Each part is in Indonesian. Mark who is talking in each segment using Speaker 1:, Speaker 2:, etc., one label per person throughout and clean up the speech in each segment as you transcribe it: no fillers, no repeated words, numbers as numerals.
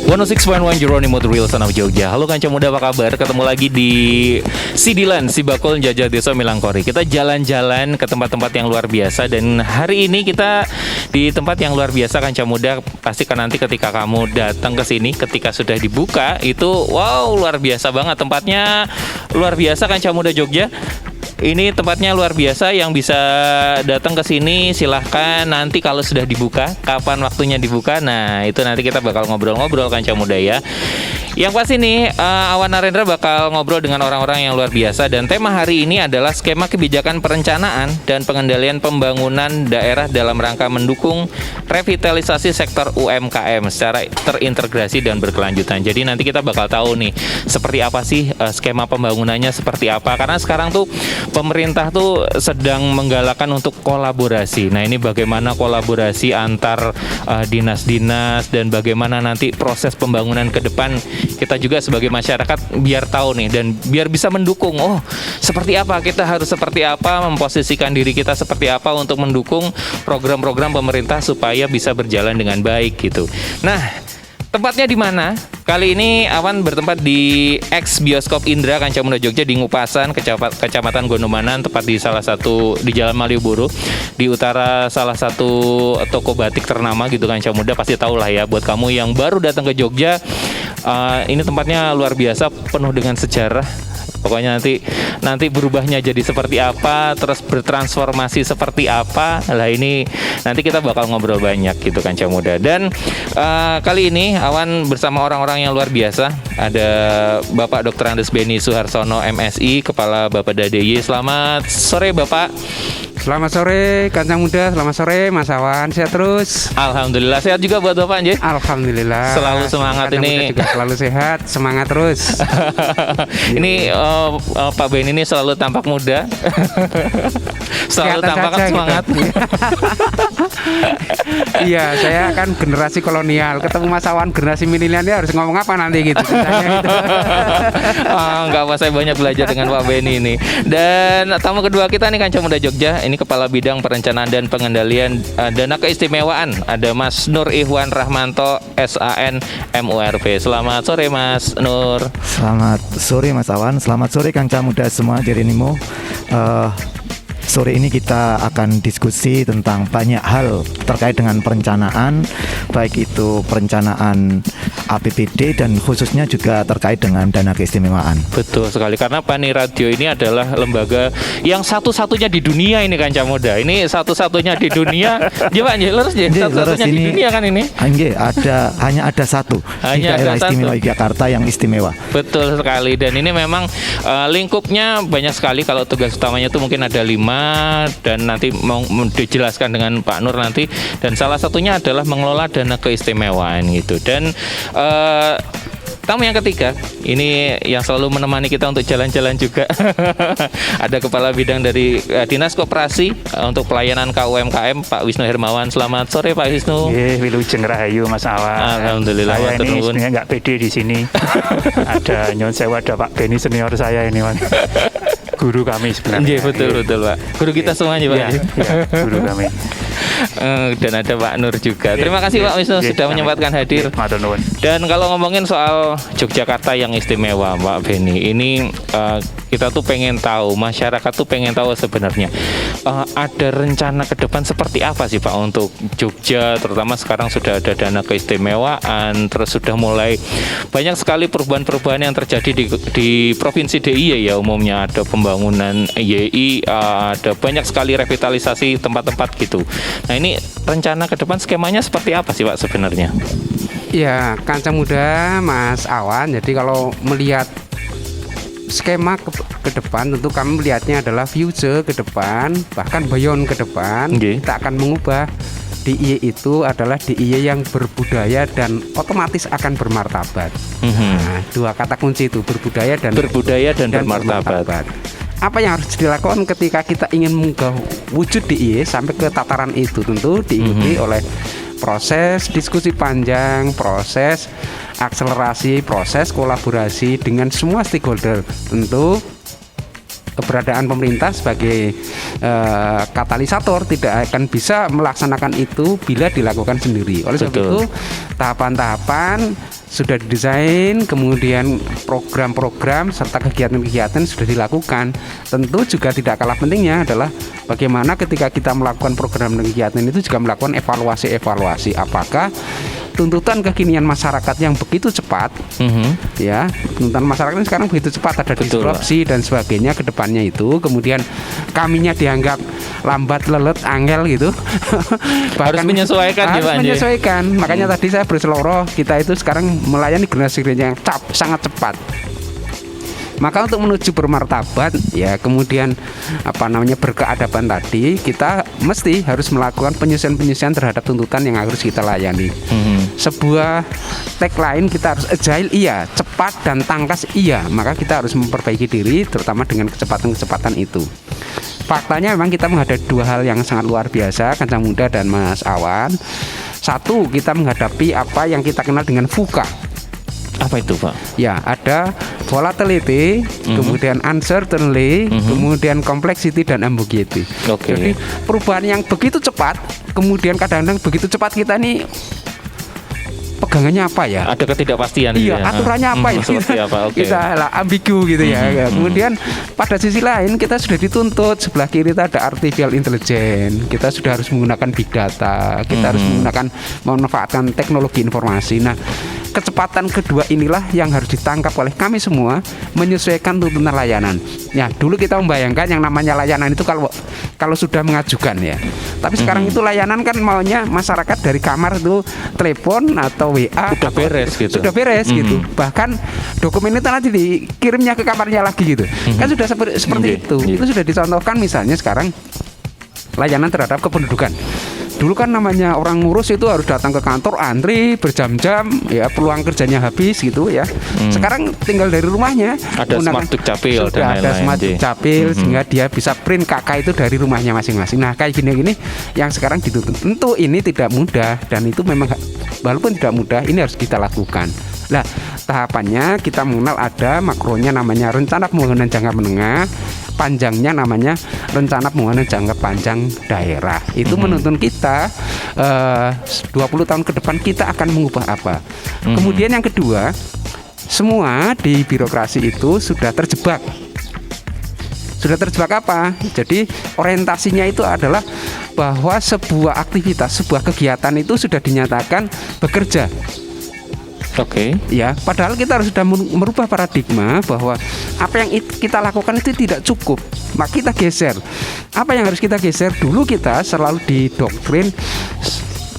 Speaker 1: 106.1 Jeronimo The Real Son of Jogja. Halo Kanca Muda, apa kabar? Ketemu lagi di Sidilan, Sibakul Jajah Desa Milangkori. Kita jalan-jalan ke tempat-tempat yang luar biasa. Dan hari ini kita di tempat yang luar biasa, Kanca Muda. Pastikan nanti ketika kamu datang ke sini, ketika sudah dibuka, itu wow, luar biasa banget. Tempatnya luar biasa, Kanca Muda Jogja. Ini tempatnya luar biasa, yang bisa datang ke sini silahkan nanti kalau sudah dibuka, kapan waktunya dibuka. Nah, itu nanti kita bakal ngobrol-ngobrol Kanca Muda ya. Yang pasti nih Awan Narendra bakal ngobrol dengan orang-orang yang luar biasa, dan tema hari ini adalah skema kebijakan perencanaan dan pengendalian pembangunan daerah dalam rangka mendukung revitalisasi sektor UMKM secara terintegrasi dan berkelanjutan. Jadi nanti kita bakal tahu nih seperti apa sih skema pembangunannya seperti apa, karena sekarang tuh pemerintah tuh sedang menggalakkan untuk kolaborasi. Nah, ini bagaimana kolaborasi antar dinas-dinas dan bagaimana nanti proses pembangunan ke depan, kita juga sebagai masyarakat biar tahu nih dan biar bisa mendukung. Oh, seperti apa, kita harus seperti apa, memposisikan diri kita seperti apa untuk mendukung program-program pemerintah supaya bisa berjalan dengan baik gitu. Nah, tempatnya di mana? Kali ini Awan bertempat di ex Bioskop Indra Kanca Muda Jogja di Ngupasan, Kecamatan Gondomanan, tepat di salah satu di Jalan Malioboro, di utara salah satu toko batik ternama gitu. Kanca Muda pasti tahu lah ya, buat kamu yang baru datang ke Jogja, ini tempatnya luar biasa, penuh dengan sejarah. Pokoknya nanti berubahnya jadi seperti apa, terus bertransformasi seperti apa. Lah ini nanti kita bakal ngobrol banyak gitu Kanca Muda. Dan kali ini Awan bersama orang-orang yang luar biasa. Ada Bapak Dr. Andes Beni Suharsono MSI, Kepala Bapeda DIY. Selamat sore Bapak.
Speaker 2: Selamat sore Kanca Muda, selamat sore Mas Awan, sehat terus?
Speaker 1: Alhamdulillah, sehat juga buat Bapak Anjay.
Speaker 2: Alhamdulillah.
Speaker 1: Selalu semangat
Speaker 2: Kanca
Speaker 1: ini.
Speaker 2: Muda juga selalu sehat, semangat terus.
Speaker 1: Ini Pak Ben ini selalu tampak muda. Selalu tampak semangat.
Speaker 2: Gitu. Iya, saya kan generasi kolonial, ketemu Mas Awan generasi milenial, dia harus ngomong apa nanti gitu. Gitu.
Speaker 1: Enggak apa, saya banyak belajar dengan Pak Beni ini. Dan tamu kedua kita nih Kanca Muda Jogja, ini Kepala Bidang Perencanaan dan Pengendalian Dana Keistimewaan, ada Mas Nur Ihwan Rahmanto SAN MURP. Selamat sore Mas Nur.
Speaker 3: Selamat sore Mas Awan, selamat sore Kanca Muda semua Jeronimo. Sore ini kita akan diskusi tentang banyak hal terkait dengan perencanaan, baik itu perencanaan APBD dan khususnya juga terkait dengan dana keistimewaan.
Speaker 1: Betul sekali, karena Pani Radio ini adalah lembaga yang satu-satunya di dunia ini Kanca Muda. Ini satu-satunya di dunia. Coba lurus ya, satu-satunya di dunia kan ini.
Speaker 3: Hanya ada satu di daerah istimewa Yogyakarta yang istimewa. Betul
Speaker 1: sekali, dan ini memang lingkupnya banyak sekali. Kalau tugas utamanya itu mungkin ada 5, dan nanti mau dijelaskan dengan Pak Nur nanti. Dan salah satunya adalah mengelola dana keistimewaan gitu. Dan tamu yang ketiga ini yang selalu menemani kita untuk jalan-jalan juga. Ada Kepala Bidang dari Dinas Koperasi untuk Pelayanan KUMKM, Pak Wisnu Hermawan. Selamat sore Pak Wisnu.
Speaker 4: Wilujeng Rahayu Mas Awan.
Speaker 1: Alhamdulillah.
Speaker 4: Saya ini sebenarnya nggak pede di sini. Ada Nyon Sewa, ada Pak Beni senior saya ini, Mas. Guru kami sebenarnya.
Speaker 1: Iya, betul Pak. Guru kita semuanya Pak.
Speaker 4: Iya, guru kami.
Speaker 1: Dan ada Pak Nur juga. Terima kasih Pak Wisnu sudah menyempatkan hadir. Dan kalau ngomongin soal Yogyakarta yang istimewa Pak Beni, ini kita tuh pengen tahu, masyarakat tuh pengen tahu sebenarnya ada rencana ke depan seperti apa sih Pak untuk Jogja, terutama sekarang sudah ada dana keistimewaan, terus sudah mulai banyak sekali perubahan-perubahan yang terjadi di Provinsi DIY ya, umumnya ada pembangunan YI, ada banyak sekali revitalisasi tempat-tempat gitu. Nah, ini rencana ke depan skemanya seperti apa sih Pak sebenarnya?
Speaker 2: Ya, Kanca Muda Mas Awan, jadi kalau melihat skema ke depan, tentu kami melihatnya adalah future ke depan, bahkan beyond ke depan. Kita akan mengubah DIY itu adalah DIY yang berbudaya dan otomatis akan bermartabat. Nah, dua kata kunci itu, berbudaya dan bermartabat. Apa yang harus dilakukan ketika kita ingin mengubah wujud DIY sampai ke tataran itu? Tentu diikuti oleh proses diskusi panjang, proses akselerasi, proses kolaborasi dengan semua stakeholder. Tentu keberadaan pemerintah sebagai katalisator tidak akan bisa melaksanakan itu bila dilakukan sendiri. Oleh sebab itu tahapan-tahapan sudah didesain, kemudian program-program serta kegiatan-kegiatan sudah dilakukan. Tentu juga tidak kalah pentingnya adalah bagaimana ketika kita melakukan program dan kegiatan itu juga melakukan evaluasi apakah tuntutan kekinian masyarakat yang begitu cepat, ya, tuntutan masyarakat ini sekarang begitu cepat, ada disrupsi dan sebagainya ke depannya itu, kemudian kaminya dianggap lambat, lelet, angel gitu.
Speaker 1: Harus menyesuaikan ya, Pak.
Speaker 2: Harus menyesuaikan. Makanya tadi saya berseloroh, kita itu sekarang melayani generasi yang sangat cepat. Maka untuk menuju bermartabat, ya kemudian berkeadaban tadi, kita mesti harus melakukan penyusuan terhadap tuntutan yang harus kita layani. Sebuah tagline kita harus agile, iya, cepat dan tangkas, iya. Maka kita harus memperbaiki diri, terutama dengan kecepatan itu. Faktanya memang kita menghadapi dua hal yang sangat luar biasa, Kancang Muda dan Mas Awan. Satu, kita menghadapi apa yang kita kenal dengan VUCA.
Speaker 1: Apa itu, Pak?
Speaker 2: Ya, ada volatility, kemudian uncertainty, kemudian complexity dan ambiguity. Jadi perubahan yang begitu cepat, kemudian kadang-kadang begitu cepat kita nih pegangannya apa ya?
Speaker 1: Ada ketidakpastian.
Speaker 2: Iya,
Speaker 1: ya.
Speaker 2: aturannya apa ya? Kita lah ambigu gitu ya. Kemudian pada sisi lain kita sudah dituntut, sebelah kiri kita ada artificial intelligence. Kita sudah harus menggunakan big data. Kita harus memanfaatkan teknologi informasi. Nah, kecepatan kedua inilah yang harus ditangkap oleh kami semua, menyesuaikan tuntutan layanan. Ya, dulu kita membayangkan yang namanya layanan itu kalau sudah mengajukan ya. Tapi sekarang itu layanan kan maunya masyarakat dari kamar itu telepon atau WA
Speaker 1: sudah beres gitu.
Speaker 2: Sudah beres gitu. Bahkan dokumen itu nanti dikirimnya ke kamarnya lagi gitu. Kan sudah seperti itu. Itu sudah dicontohkan misalnya sekarang layanan terhadap kependudukan. Dulu kan namanya orang ngurus itu harus datang ke kantor, antri berjam-jam, ya peluang kerjanya habis gitu ya. Sekarang tinggal dari rumahnya.
Speaker 1: Ada smart dukcapil
Speaker 2: dan lain-lain. Ada smart dukcapil sehingga dia bisa print KK itu dari rumahnya masing-masing. Nah, kayak gini-gini yang sekarang dituntut. Tentu ini tidak mudah dan itu memang walaupun tidak mudah ini harus kita lakukan. Nah, tahapannya kita mengenal ada makronya namanya rencana pembangunan jangka menengah, panjangnya namanya rencana pembangunan jangka panjang daerah. Itu menuntun kita 20 tahun ke depan kita akan mengubah apa. Kemudian yang kedua, semua di birokrasi itu sudah terjebak. Sudah terjebak apa? Jadi orientasinya itu adalah bahwa sebuah aktivitas, sebuah kegiatan itu sudah dinyatakan bekerja. Ya, padahal kita harus sudah merubah paradigma bahwa apa yang kita lakukan itu tidak cukup. Maka kita geser. Apa yang harus kita geser? Dulu kita selalu didoktrin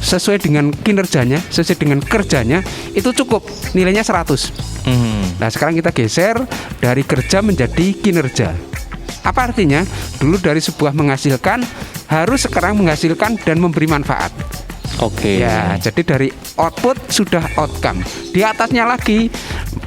Speaker 2: sesuai dengan kinerjanya, sesuai dengan kerjanya itu cukup, nilainya 100. Nah, sekarang kita geser dari kerja menjadi kinerja. Apa artinya? Dulu dari sebuah menghasilkan harus sekarang menghasilkan dan memberi manfaat. Ya, jadi dari output sudah outcome. Di atasnya lagi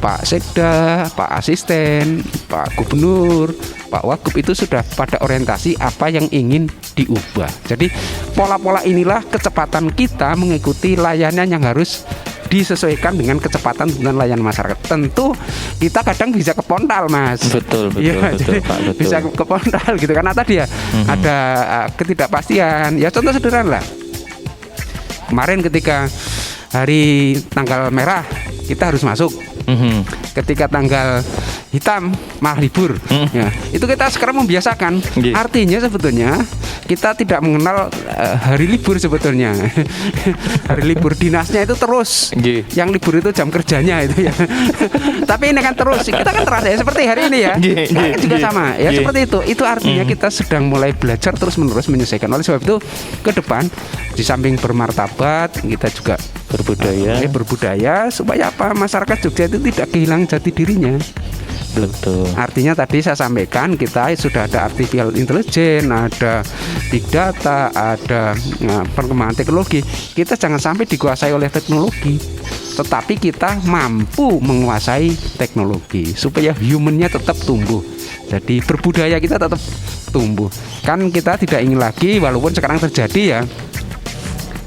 Speaker 2: Pak Sekda, Pak Asisten, Pak Gubernur, Pak Wagub itu sudah pada orientasi apa yang ingin diubah. Jadi pola-pola inilah kecepatan kita mengikuti layanan yang harus disesuaikan dengan kecepatan dengan layanan masyarakat. Tentu kita kadang bisa kepontal, Mas.
Speaker 1: Betul,
Speaker 2: ya,
Speaker 1: Pak. Betul.
Speaker 2: Bisa kepontal gitu karena tadi ya ada ketidakpastian. Ya contoh sederhana lah. Kemarin ketika hari tanggal merah kita harus masuk. Ketika tanggal hitam malah libur. Ya, itu kita sekarang membiasakan. Artinya sebetulnya kita tidak mengenal hari libur sebetulnya. Hari libur dinasnya itu terus. Yang libur itu jam kerjanya itu ya. Tapi ini kan terus. Kita kan terasa ya seperti hari ini ya. Juga sama ya seperti itu. Itu artinya kita sedang mulai belajar terus menerus menyesuaikan. Oleh sebab itu ke depan di samping bermartabat kita juga berbudaya supaya apa masyarakat Jogja itu tidak kehilangan jati dirinya.
Speaker 1: Betul.
Speaker 2: Artinya tadi saya sampaikan kita sudah ada artificial intelligence, ada big data, ada perkembangan teknologi. Kita jangan sampai dikuasai oleh teknologi, tetapi kita mampu menguasai teknologi supaya humannya tetap tumbuh. Jadi berbudaya kita tetap tumbuh. Kan kita tidak ingin lagi walaupun sekarang terjadi ya.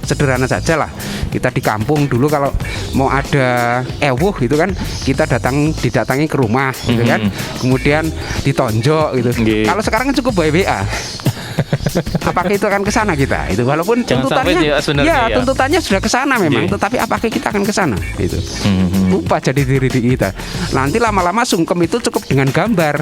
Speaker 2: Sederhana saja lah. Kita di kampung dulu kalau mau ada ewuh gitu kan kita didatangi ke rumah gitu kan, kemudian ditonjok gitu. Kalau sekarang kan cukup by WA. Apakah itu akan ke sana kita? Itu walaupun
Speaker 1: Jangan sampai
Speaker 2: tuntutannya
Speaker 1: ya, sebenarnya ya.
Speaker 2: tuntutannya sudah ke sana memang,
Speaker 1: Iya.
Speaker 2: tetapi apakah kita akan ke sana? Itu.
Speaker 1: Mhm.
Speaker 2: Lupa jadi diri kita. Nanti lama-lama sungkem itu cukup dengan gambar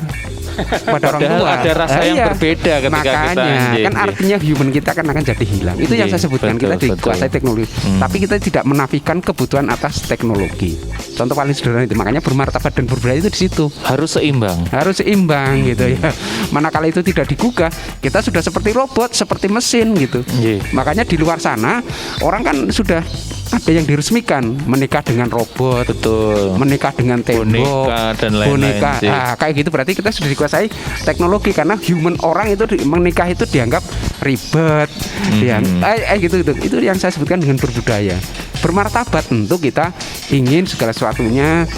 Speaker 2: pada orang
Speaker 1: Padahal
Speaker 2: tua.
Speaker 1: ada rasa yang
Speaker 2: Iya.
Speaker 1: berbeda ketika kita
Speaker 2: Makanya
Speaker 1: anjing.
Speaker 2: kan artinya human kita kan akan jadi hilang. Itu yang
Speaker 1: Iya,
Speaker 2: saya sebutkan, kita
Speaker 1: betul,
Speaker 2: dikuasai
Speaker 1: betul.
Speaker 2: teknologi. Tapi kita tidak menafikan kebutuhan atas teknologi. Contoh paling sederhana itu, makanya bermartabat dan berbudaya itu di situ.
Speaker 1: Harus seimbang.
Speaker 2: Harus seimbang gitu ya. Manakala itu tidak digugah, kita sudah seperti robot, seperti mesin gitu.
Speaker 1: Iya.
Speaker 2: Makanya di luar sana orang kan sudah ada yang diresmikan menikah dengan robot,
Speaker 1: Betul.
Speaker 2: menikah dengan tembok,
Speaker 1: Boneka dan lain-lain
Speaker 2: boneka.
Speaker 1: sih.
Speaker 2: Nah, kayak gitu berarti kita sudah dikuasai teknologi karena human orang itu menikah itu dianggap ribet, gitu. Itu yang saya sebutkan dengan berbudaya, bermartabat. Tentu kita ingin segala sesuatunya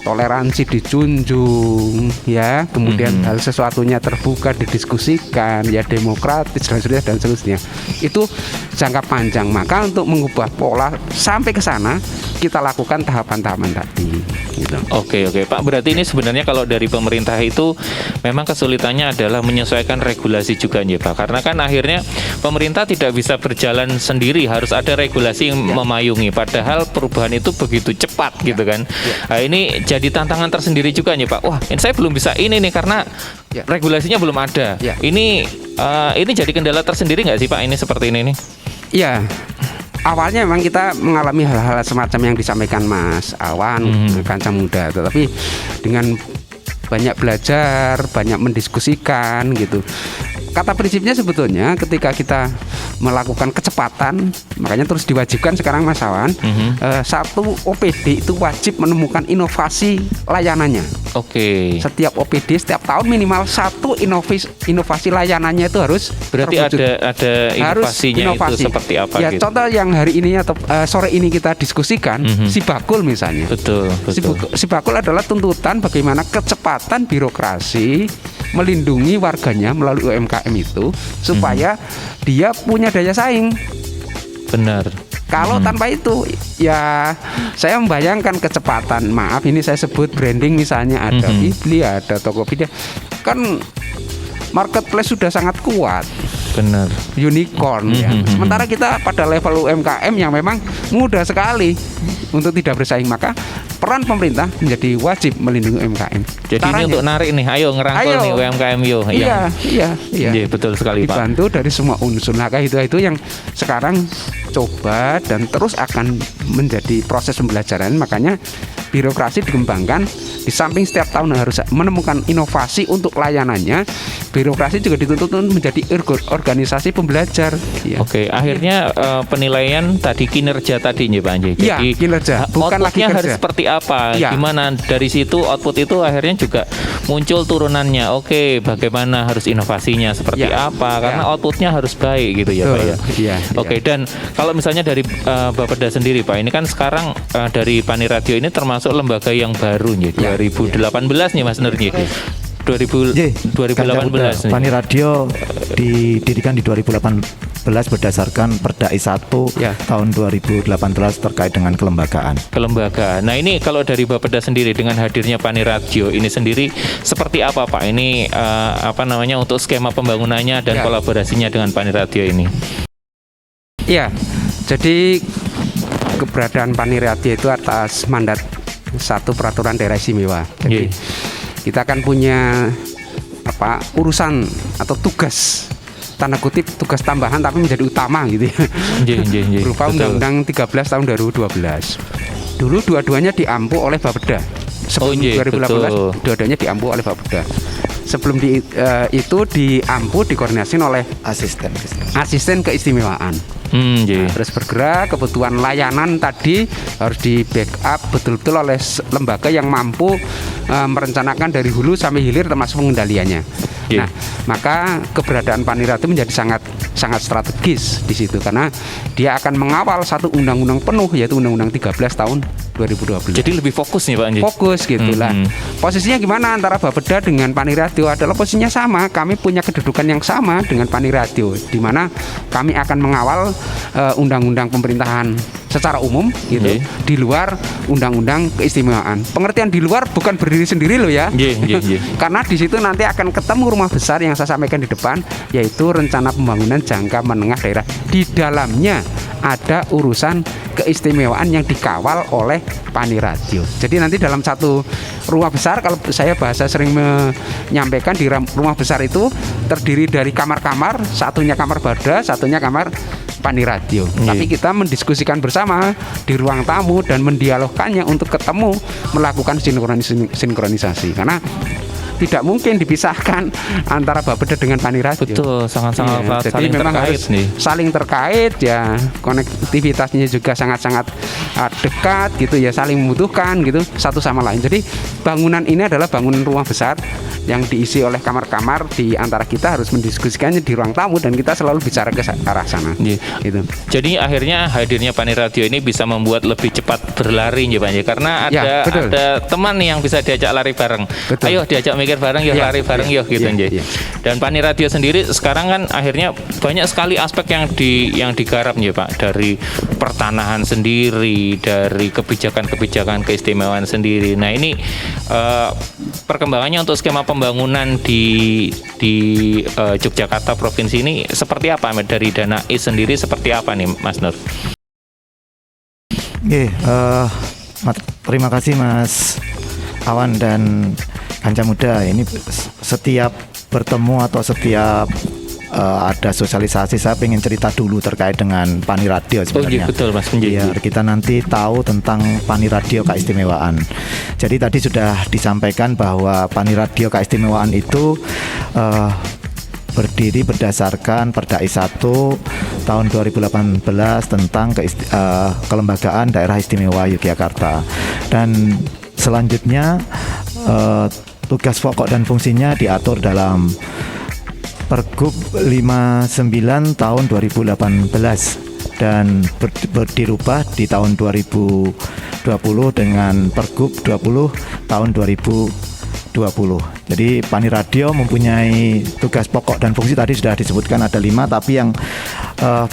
Speaker 2: toleransi dijunjung, ya, kemudian hal sesuatunya terbuka didiskusikan, ya, demokratis dan seterusnya. Itu jangka panjang. Maka untuk mengubah pola sampai ke sana kita lakukan tahapan-tahapan tadi. Gitu.
Speaker 1: Oke Pak, berarti ini sebenarnya kalau dari pemerintah itu memang kesulitannya adalah menyesuaikan regulasi juga ya Pak, karena kan akhirnya pemerintah tidak bisa berjalan sendiri, harus ada regulasi yang memayungi, padahal perubahan itu begitu cepat gitu kan. Nah, ini jadi tantangan tersendiri juga ya Pak. Wah, ini saya belum bisa ini nih karena regulasinya belum ada.
Speaker 2: Ya.
Speaker 1: Ini jadi kendala tersendiri nggak sih Pak, ini seperti ini nih?
Speaker 2: Iya. Awalnya memang kita mengalami hal-hal semacam yang disampaikan Mas Awan, Kanca Muda, tetapi dengan banyak belajar, banyak mendiskusikan gitu. Kata prinsipnya sebetulnya ketika kita melakukan kecepatan, makanya terus diwajibkan sekarang Mas Awan, satu OPD itu wajib menemukan inovasi layanannya.
Speaker 1: Oke.
Speaker 2: Setiap OPD setiap tahun minimal satu inovasi layanannya itu harus
Speaker 1: Berarti
Speaker 2: terwujud.
Speaker 1: ada inovasinya itu seperti apa
Speaker 2: ya,
Speaker 1: gitu?
Speaker 2: contoh yang hari ini atau sore ini kita diskusikan, si bakul misalnya.
Speaker 1: Betul.
Speaker 2: Si bakul adalah tuntutan bagaimana kecepatan birokrasi melindungi warganya melalui UMKM itu supaya dia punya daya saing.
Speaker 1: Benar.
Speaker 2: Kalau tanpa itu, ya saya membayangkan kecepatan. Maaf, ini saya sebut branding misalnya ada Bibli, ada Tokopedia, kan marketplace sudah sangat kuat.
Speaker 1: Benar.
Speaker 2: Unicorn ya. Sementara kita pada level UMKM yang memang mudah sekali untuk tidak bersaing, maka peran pemerintah menjadi wajib melindungi UMKM.
Speaker 1: Jadi
Speaker 2: Caranya,
Speaker 1: ini untuk narik nih, ayo ngerangkul nih UMKM yo.
Speaker 2: Iya.
Speaker 1: Iya, betul sekali Pak.
Speaker 2: Dibantu dari semua unsur. Nah, itu yang sekarang coba dan terus akan menjadi proses pembelajaran. Makanya birokrasi dikembangkan. Di samping setiap tahun harus menemukan inovasi untuk layanannya, birokrasi juga dituntut untuk menjadi organisasi pembelajar. Ya.
Speaker 1: Oke, akhirnya penilaian tadi kinerja tadi ya Pak Anji.
Speaker 2: Iya,
Speaker 1: Jadi
Speaker 2: kinerja, bukan lagi
Speaker 1: outputnya
Speaker 2: kerja.
Speaker 1: harus seperti apa?
Speaker 2: Iya.
Speaker 1: Gimana dari situ output itu akhirnya juga muncul turunannya. Oke, bagaimana harus inovasinya seperti
Speaker 2: Iya.
Speaker 1: apa? Karena
Speaker 2: Iya.
Speaker 1: outputnya harus baik gitu ya Pak ya.
Speaker 2: Iya.
Speaker 1: Oke, dan kalau misalnya dari Bapeda sendiri Pak, ini kan sekarang dari Pani Radio ini termasuk lembaga yang baru nih,
Speaker 2: Ya,
Speaker 1: 2018 nih Mas Nur nih. 2018 nih.
Speaker 3: Pani Radio didirikan di 2018 berdasarkan Perda I1
Speaker 2: Ya.
Speaker 3: tahun 2018 terkait dengan kelembagaan.
Speaker 1: Kelembagaan. Nah ini kalau dari Bapeda sendiri dengan hadirnya Pani Radio ini sendiri seperti apa Pak? Ini untuk skema pembangunannya dan
Speaker 2: Ya.
Speaker 1: kolaborasinya dengan Pani Radio ini?
Speaker 2: Iya. Jadi keberadaan Pani Radio itu atas mandat satu peraturan daerah istimewa. Jadi kita akan punya urusan atau tugas, tanda kutip tugas tambahan tapi menjadi utama gitu ya. Berupa
Speaker 1: Betul.
Speaker 2: Undang-Undang 13 tahun 2012. Dulu dua-duanya diampu oleh Bapeda. Sebelum 2018
Speaker 1: betul.
Speaker 2: dua-duanya diampu oleh Bapeda. Sebelum itu diampu dikoordinasikan oleh asisten keistimewaan. Terus bergerak, kebutuhan layanan tadi harus di backup betul-betul oleh lembaga yang mampu merencanakan dari hulu sampai hilir termasuk pengendaliannya. Nah, maka keberadaan Pani Radio menjadi sangat strategis di situ karena dia akan mengawal satu undang-undang penuh yaitu Undang-Undang 13 tahun 2012.
Speaker 1: Jadi lebih fokus nih Pak Anji.
Speaker 2: Fokus gitulah. Posisinya gimana antara Bapeda dengan Pani Radio adalah posisinya sama. Kami punya kedudukan yang sama dengan Pani Radio di mana kami akan mengawal undang-undang pemerintahan secara umum gitu di luar undang-undang keistimewaan. Pengertian di luar bukan berdiri sendiri loh ya. Karena di situ nanti akan ketemu rumah besar yang saya sampaikan di depan, yaitu rencana pembangunan jangka menengah daerah. Di dalamnya ada urusan keistimewaan yang dikawal oleh Paniradio. Jadi nanti dalam satu rumah besar, kalau saya bahasa sering menyampaikan, di rumah besar itu terdiri dari kamar-kamar, satunya kamar Bada, satunya kamar Paniradio. Tapi kita mendiskusikan bersama di ruang tamu dan mendialogkannya untuk ketemu melakukan sinkronisasi. Karena tidak mungkin dipisahkan antara Bapeda dengan Paniradio.
Speaker 1: Betul, sangat-sangat
Speaker 2: jadi
Speaker 1: saling
Speaker 2: memang
Speaker 1: terkait
Speaker 2: harus
Speaker 1: nih.
Speaker 2: saling terkait ya, konektivitasnya juga sangat-sangat dekat gitu ya, saling membutuhkan gitu satu sama lain. Jadi bangunan ini adalah bangunan rumah besar yang diisi oleh kamar-kamar. Di antara kita harus mendiskusikannya di ruang tamu dan kita selalu bicara ke arah sana. Gitu.
Speaker 1: Jadi akhirnya hadirnya Paniradio ini bisa membuat lebih cepat berlari ya Pak ya, karena ada teman yang bisa diajak lari bareng.
Speaker 2: Betul.
Speaker 1: Ayo diajak mikir bareng, yuk lari bareng yuk gitu ya. Dan Paniradio sendiri sekarang kan akhirnya banyak sekali aspek yang digarap ya Pak, dari pertanahan sendiri, dari kebijakan-kebijakan keistimewaan sendiri. Nah ini perkembangannya untuk skema pembangunan di Yogyakarta provinsi ini seperti apa dari dana IS sendiri, seperti apa nih Mas Nur?
Speaker 3: Oke, terima kasih Mas Awan dan Kanca Muda. Ini setiap bertemu atau setiap ada sosialisasi, saya pengen cerita dulu terkait dengan Paniradio sebenarnya.
Speaker 1: Oh iya betul Mas.
Speaker 3: Biar kita nanti tahu tentang Paniradio keistimewaan. Jadi tadi sudah disampaikan bahwa Paniradio keistimewaan itu berdiri berdasarkan Perda I 1 tahun 2018 tentang kelembagaan daerah istimewa Yogyakarta. Dan selanjutnya tugas pokok dan fungsinya diatur dalam Pergub 59 tahun 2018 dan dirubah di tahun 2020 dengan Pergub 20 tahun 2020. Jadi Paniradio mempunyai tugas pokok dan fungsi, tadi sudah disebutkan ada 5, tapi yang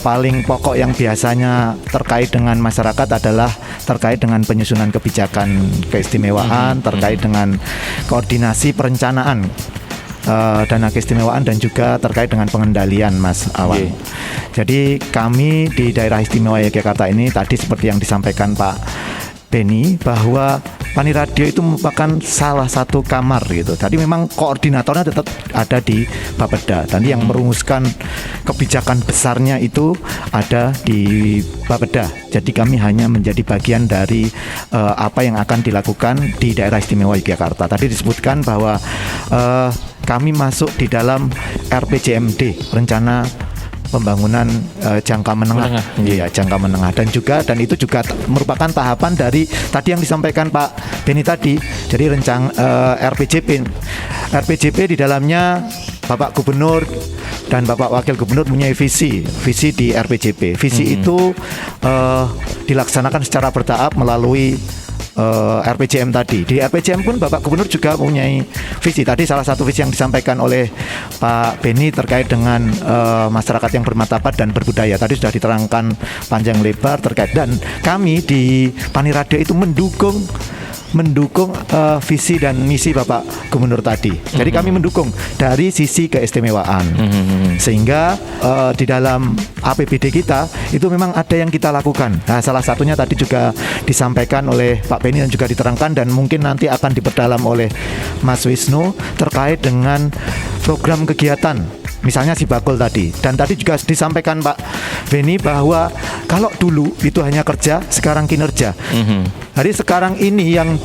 Speaker 3: paling pokok yang biasanya terkait dengan masyarakat adalah terkait dengan penyusunan kebijakan keistimewaan, terkait dengan koordinasi perencanaan dana keistimewaan, dan juga terkait dengan pengendalian Mas Awan. Jadi kami di daerah istimewa Yogyakarta ini tadi seperti yang disampaikan Pak Beni, bahwa Paniradio itu merupakan salah satu kamar gitu. Tadi memang koordinatornya tetap ada di Bapeda. Tadi yang merumuskan kebijakan besarnya itu ada di Bapeda. Jadi kami hanya menjadi bagian dari apa yang akan dilakukan di daerah istimewa Yogyakarta. Tadi disebutkan bahwa kami masuk di dalam RPJMD, rencana pembangunan jangka menengah, jangka menengah, dan itu juga merupakan tahapan dari tadi yang disampaikan Pak Beni tadi. Jadi RPJP di dalamnya Bapak Gubernur dan Bapak Wakil Gubernur punya visi di RPJP. Visi itu dilaksanakan secara bertahap melalui RPJM tadi. Di RPJM pun Bapak Gubernur juga mempunyai visi. Tadi salah satu visi yang disampaikan oleh Pak Beni terkait dengan masyarakat yang bermartabat dan berbudaya. Tadi sudah diterangkan panjang lebar terkait, dan kami di Paniradio itu mendukung visi dan misi Bapak Gubernur tadi. Jadi kami mendukung dari sisi keistimewaan. Sehingga di dalam APBD kita itu memang ada yang kita lakukan. Nah, salah satunya tadi juga disampaikan oleh Pak Beni dan juga diterangkan, dan mungkin nanti akan diperdalam oleh Mas Wisnu terkait dengan program kegiatan. Misalnya si Bakul tadi, dan tadi juga disampaikan Pak Beni bahwa kalau dulu itu hanya kerja, sekarang kinerja. Jadi sekarang ini yang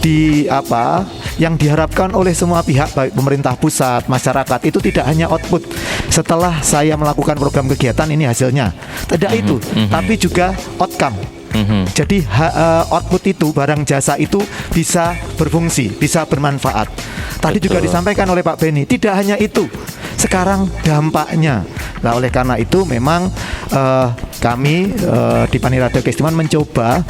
Speaker 3: diharapkan oleh semua pihak, baik pemerintah pusat, masyarakat, itu tidak hanya output. Setelah saya melakukan program kegiatan, ini hasilnya. Tidak itu, tapi juga outcome. Jadi output itu, barang jasa itu bisa berfungsi, bisa bermanfaat. Tadi juga disampaikan oleh Pak Beni, tidak hanya itu, sekarang dampaknya. Nah, oleh karena itu memang kami di Paniradio Keistimewaan mencoba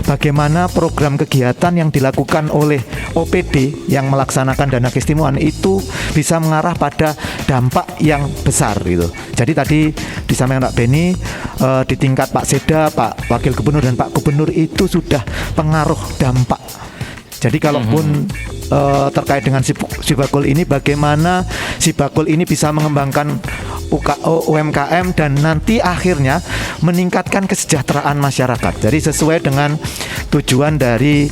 Speaker 3: bagaimana program kegiatan yang dilakukan oleh OPD yang melaksanakan dana keistimewaan itu bisa mengarah pada dampak yang besar gitu. Jadi tadi disampaikan Pak Beni, di tingkat Pak Seda, Pak Wakil Gubernur dan Pak Gubernur itu sudah pengaruh dampak Jadi kalaupun terkait dengan Sibakul ini, bagaimana Sibakul ini bisa mengembangkan UMKM dan nanti akhirnya meningkatkan kesejahteraan masyarakat. Jadi sesuai dengan tujuan dari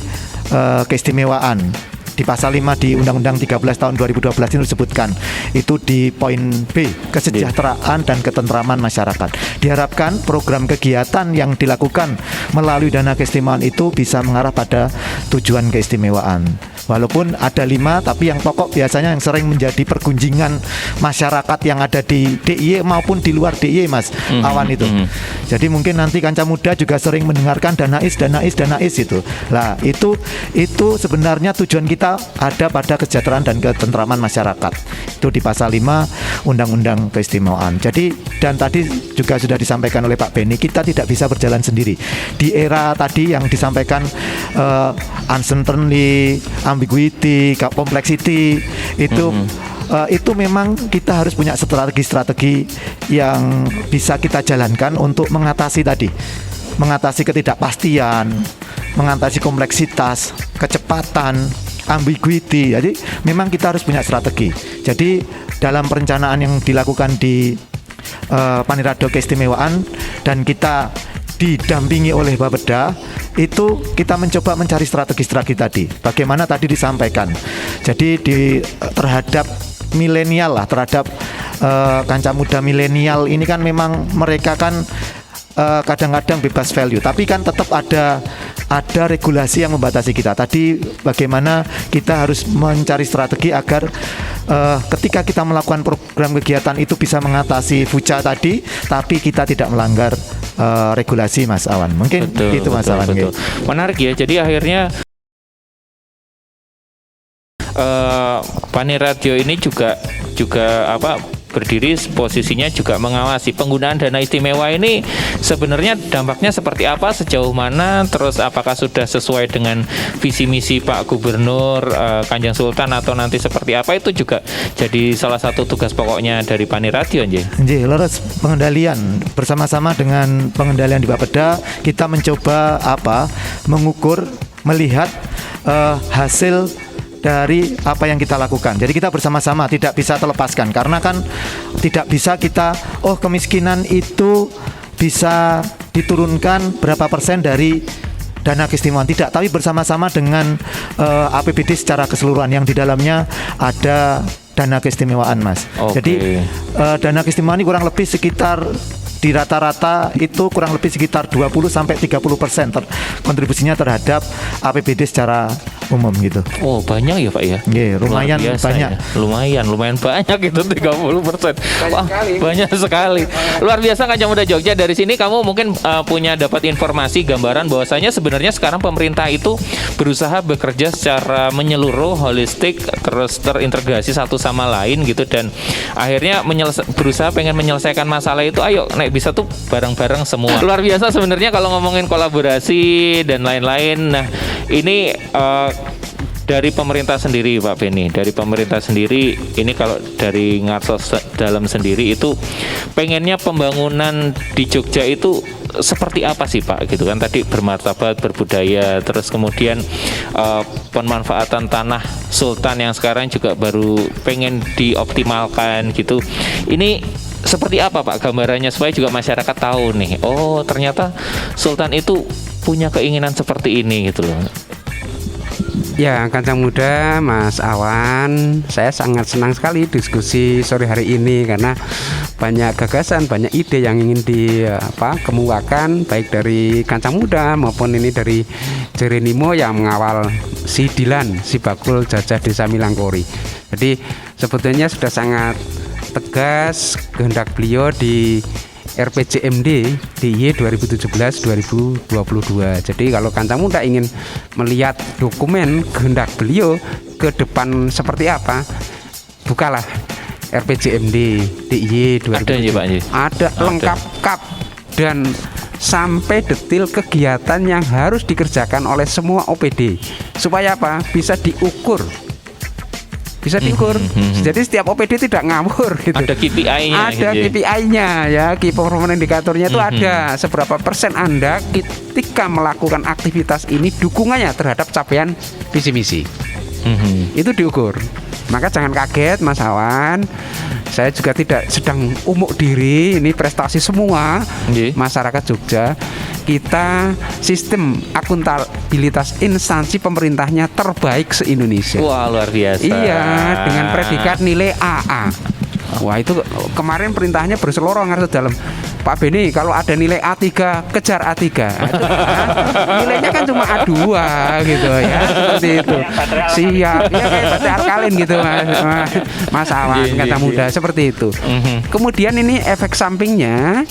Speaker 3: keistimewaan di pasal 5 di Undang-Undang 13 tahun 2012 ini disebutkan, itu di poin B, kesejahteraan dan ketentraman masyarakat. Diharapkan program kegiatan yang dilakukan melalui dana keistimewaan itu bisa mengarah pada tujuan keistimewaan. Walaupun ada 5, tapi yang pokok biasanya yang sering menjadi pergunjingan masyarakat yang ada di DIY maupun di luar DIY, Mas Awan itu. Jadi mungkin nanti Kanca Muda juga sering mendengarkan danais itu. Lah itu sebenarnya tujuan kita ada pada kesejahteraan dan ketentraman masyarakat. Itu di pasal 5 Undang-Undang Keistimewaan. Jadi dan tadi juga sudah disampaikan oleh Pak Beni, kita tidak bisa berjalan sendiri. Di era tadi yang disampaikan uncertainty, ambiguity, complexity itu memang kita harus punya strategi yang bisa kita jalankan untuk mengatasi ketidakpastian, mengatasi kompleksitas, kecepatan, ambiguity. Jadi memang kita harus punya strategi. Jadi dalam perencanaan yang dilakukan di Panirado Keistimewaan dan kita didampingi oleh Bapeda, itu kita mencoba mencari strategi-strategi tadi. Bagaimana tadi disampaikan. Jadi terhadap milenial lah, terhadap Kanca Muda milenial ini kan memang mereka kan kadang-kadang bebas value, tapi kan tetap ada regulasi yang membatasi kita. Tadi bagaimana kita harus mencari strategi agar ketika kita melakukan program kegiatan itu bisa mengatasi fuja tadi, tapi kita tidak melanggar regulasi, Mas Awan. Mungkin itu Mas Awan.
Speaker 1: Betul. Menarik ya. Jadi akhirnya Paniradio ini juga berdiri posisinya juga mengawasi penggunaan dana istimewa ini. Sebenarnya dampaknya seperti apa, sejauh mana, terus apakah sudah sesuai dengan visi misi Pak Gubernur Kanjeng Sultan atau nanti seperti apa, itu juga jadi salah satu tugas pokoknya dari Paniradio nggih.
Speaker 3: Leres pengendalian bersama-sama dengan pengendalian di Bapeda, kita mencoba mengukur, melihat hasil dari apa yang kita lakukan. Jadi kita bersama-sama, tidak bisa terlepaskan, karena kan tidak bisa kita kemiskinan itu bisa diturunkan berapa persen dari dana keistimewaan, tidak, tapi bersama-sama dengan APBD secara keseluruhan yang di dalamnya ada dana keistimewaan, Mas. Jadi dana keistimewaan ini kurang lebih sekitar di rata-rata itu kurang lebih sekitar 20-30% kontribusinya terhadap APBD secara umum gitu.
Speaker 1: Oh, banyak ya Pak ya?
Speaker 3: Iya, lumayan banyak.
Speaker 1: Ya. Lumayan banyak itu 30%. Wah, banyak sekali. Luar biasa Kanca Muda Jogja. Dari sini kamu mungkin punya dapat informasi, gambaran bahwasanya sebenarnya sekarang pemerintah itu berusaha bekerja secara menyeluruh, holistik, terus terintegrasi satu sama lain gitu, dan akhirnya berusaha pengen menyelesaikan masalah itu. Ayo naik bisa tuh bareng-bareng semua. Luar biasa sebenarnya kalau ngomongin kolaborasi dan lain-lain. Nah, ini dari pemerintah sendiri Pak Beni, dari pemerintah sendiri ini kalau dari Ngarsos dalam sendiri itu pengennya pembangunan di Jogja itu seperti apa sih Pak gitu kan, tadi bermartabat, berbudaya, terus kemudian pemanfaatan tanah Sultan yang sekarang juga baru pengen dioptimalkan gitu. Ini seperti apa Pak gambarannya supaya juga masyarakat tahu nih, oh ternyata Sultan itu punya keinginan seperti ini gitu loh.
Speaker 2: Ya, Kanca Muda, Mas Awan, saya sangat senang sekali diskusi sore hari ini karena banyak gagasan, banyak ide yang ingin dikemukakan baik dari Kanca Muda maupun ini dari Jerenimo yang mengawal Sibakul Jajah Desa Milangkori. Jadi sebetulnya sudah sangat tegas kehendak beliau di RPJMD DIY 2017-2022. Jadi kalau Kanca Muda ingin melihat dokumen kehendak beliau ke depan seperti apa, bukalah RPJMD DIY 2017. Ada lengkap dan sampai detil kegiatan yang harus dikerjakan oleh semua OPD. Supaya apa? Bisa diukur bisa diukur. Jadi setiap OPD tidak ngawur gitu.
Speaker 1: Ada KPI-nya.
Speaker 2: Ada KPI-nya ya, Key Performance Indicator-nya itu ada seberapa persen Anda ketika melakukan aktivitas ini dukungannya terhadap capaian visi misi. Itu diukur. Maka jangan kaget Mas Awan, saya juga tidak sedang umuk diri, ini prestasi semua masyarakat Jogja. Kita sistem akuntabilitas instansi pemerintahnya terbaik se-Indonesia.
Speaker 1: Wah, luar biasa.
Speaker 2: Iya, dengan predikat nilai AA. Wah, itu kemarin perintahnya berselorong harus dalam Pak Beni, kalau ada nilai A3, kejar A3. Nilainya kan cuma A2 gitu ya, seperti itu. Siap, ya kayak baterai alkalin gitu Mas Awan, kata muda seperti itu. Kemudian ini efek sampingnya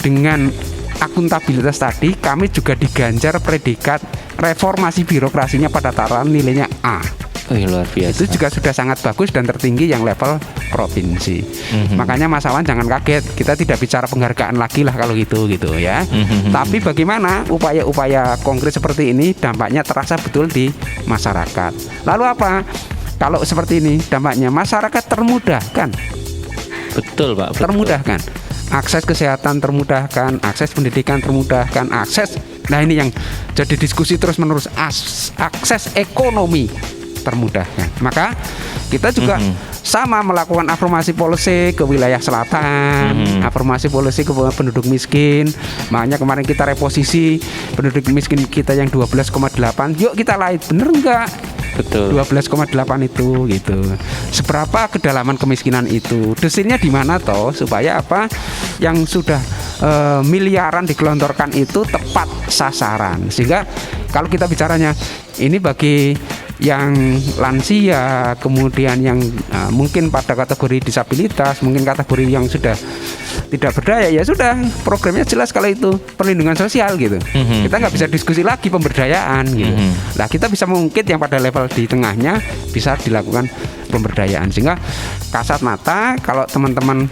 Speaker 2: dengan akuntabilitas tadi, kami juga diganjar predikat reformasi birokrasinya pada tataran nilainya A.
Speaker 1: Luar biasa.
Speaker 2: Itu juga sudah sangat bagus dan tertinggi yang level provinsi. Makanya Mas Awan jangan kaget, kita tidak bicara penghargaan lagi lah kalau gitu ya. Tapi bagaimana upaya-upaya konkret seperti ini dampaknya terasa betul di masyarakat. Lalu apa? Kalau seperti ini dampaknya masyarakat termudahkan.
Speaker 1: Betul Pak. Betul.
Speaker 2: Termudahkan. Akses kesehatan termudahkan, akses pendidikan termudahkan, akses. Nah ini yang jadi diskusi terus menerus, akses ekonomi termudahkan. Maka kita juga sama melakukan afirmasi policy ke wilayah selatan, afirmasi policy ke penduduk miskin. Makanya kemarin kita reposisi penduduk miskin kita yang 12,8. Yuk kita lihat bener enggak?
Speaker 1: Betul.
Speaker 2: 12,8 itu gitu. Seberapa kedalaman kemiskinan itu? Desirnya di mana toh supaya apa yang sudah miliaran digelontorkan itu tepat sasaran. Sehingga kalau kita bicaranya ini bagi yang lansia, kemudian yang mungkin pada kategori disabilitas, mungkin kategori yang sudah tidak berdaya, ya sudah programnya jelas kalau itu perlindungan sosial gitu. Kita nggak bisa diskusi lagi pemberdayaan gitu. Nah kita bisa mengungkit yang pada level di tengahnya bisa dilakukan pemberdayaan, sehingga kasat mata kalau teman-teman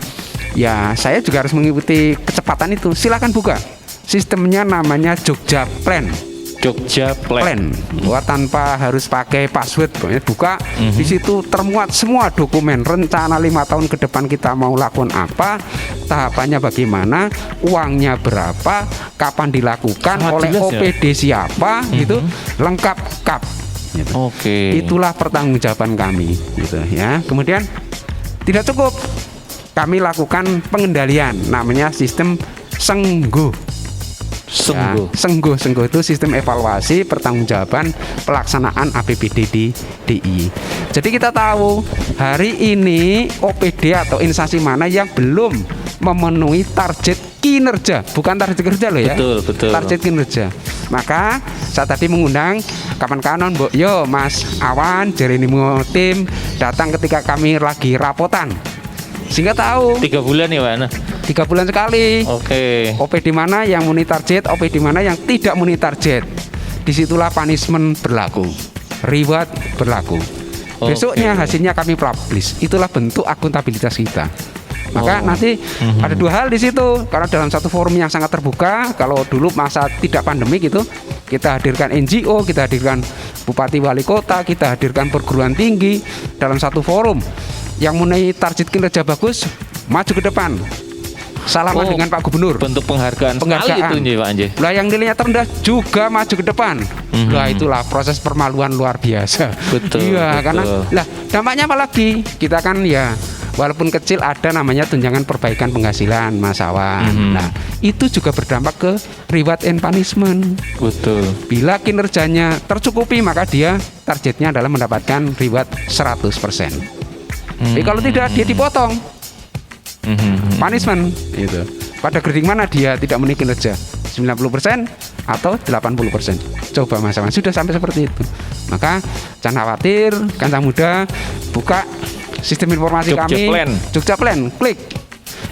Speaker 2: ya saya juga harus mengikuti kecepatan itu. Silakan buka sistemnya, namanya Jogja Plan.
Speaker 1: Jogja Plan.
Speaker 2: Wah, tanpa harus pakai password, buka di situ termuat semua dokumen rencana 5 tahun ke depan kita mau lakukan apa, tahapannya bagaimana, uangnya berapa, kapan dilakukan,
Speaker 1: sangat
Speaker 2: oleh OPD ya? Siapa, gitu lengkap kap. Gitu.
Speaker 1: Oke.
Speaker 2: Itulah pertanggungjawaban kami, gitu ya. Kemudian tidak cukup, kami lakukan pengendalian, namanya sistem Senggo. Senggo itu sistem evaluasi pertanggungjawaban pelaksanaan APBD di DIY. Jadi kita tahu hari ini OPD atau instansi mana yang belum memenuhi target kinerja, bukan target kerja loh ya.
Speaker 1: Betul.
Speaker 2: Target kinerja. Maka saya tadi mengundang kawan-kawan, yo Mas Awan, Jerenimo tim datang ketika kami lagi rapotan. Sehingga tahu
Speaker 1: 3 bulan ya Pak.
Speaker 2: 3 bulan sekali.
Speaker 1: Oke.
Speaker 2: OPD mana yang memenuhi target, OPD mana yang tidak memenuhi target. Disitulah punishment berlaku, reward berlaku. Besoknya hasilnya kami publish. Itulah bentuk akuntabilitas kita. Maka nanti ada 2 hal di situ. Karena dalam satu forum yang sangat terbuka, kalau dulu masa tidak pandemik itu kita hadirkan NGO, kita hadirkan bupati wali kota, kita hadirkan perguruan tinggi dalam satu forum. Yang memenuhi target kinerja bagus maju ke depan. Salaman dengan Pak Gubernur.
Speaker 1: Bentuk penghargaan sekali itu Pak Anje.
Speaker 2: Lah yang nilainya terendah juga maju ke depan. Lah itulah proses permaluan luar biasa.
Speaker 1: Betul.
Speaker 2: Iya, karena lah dampaknya apa lagi? Kita kan ya walaupun kecil ada namanya tunjangan perbaikan penghasilan Mas Awan. Nah, itu juga berdampak ke reward and punishment.
Speaker 1: Betul.
Speaker 2: Bila kinerjanya tercukupi maka dia targetnya adalah mendapatkan reward 100%. Tapi kalau tidak dia dipotong. Punishment itu. Pada grading mana dia tidak memenuhi kinerja? 90% atau 80%. Coba Mas Awan, sudah sampai seperti itu. Maka jangan khawatir, kancah muda, buka sistem informasi
Speaker 1: Jogja
Speaker 2: kami
Speaker 1: Plan.
Speaker 2: Jogja Plan, klik.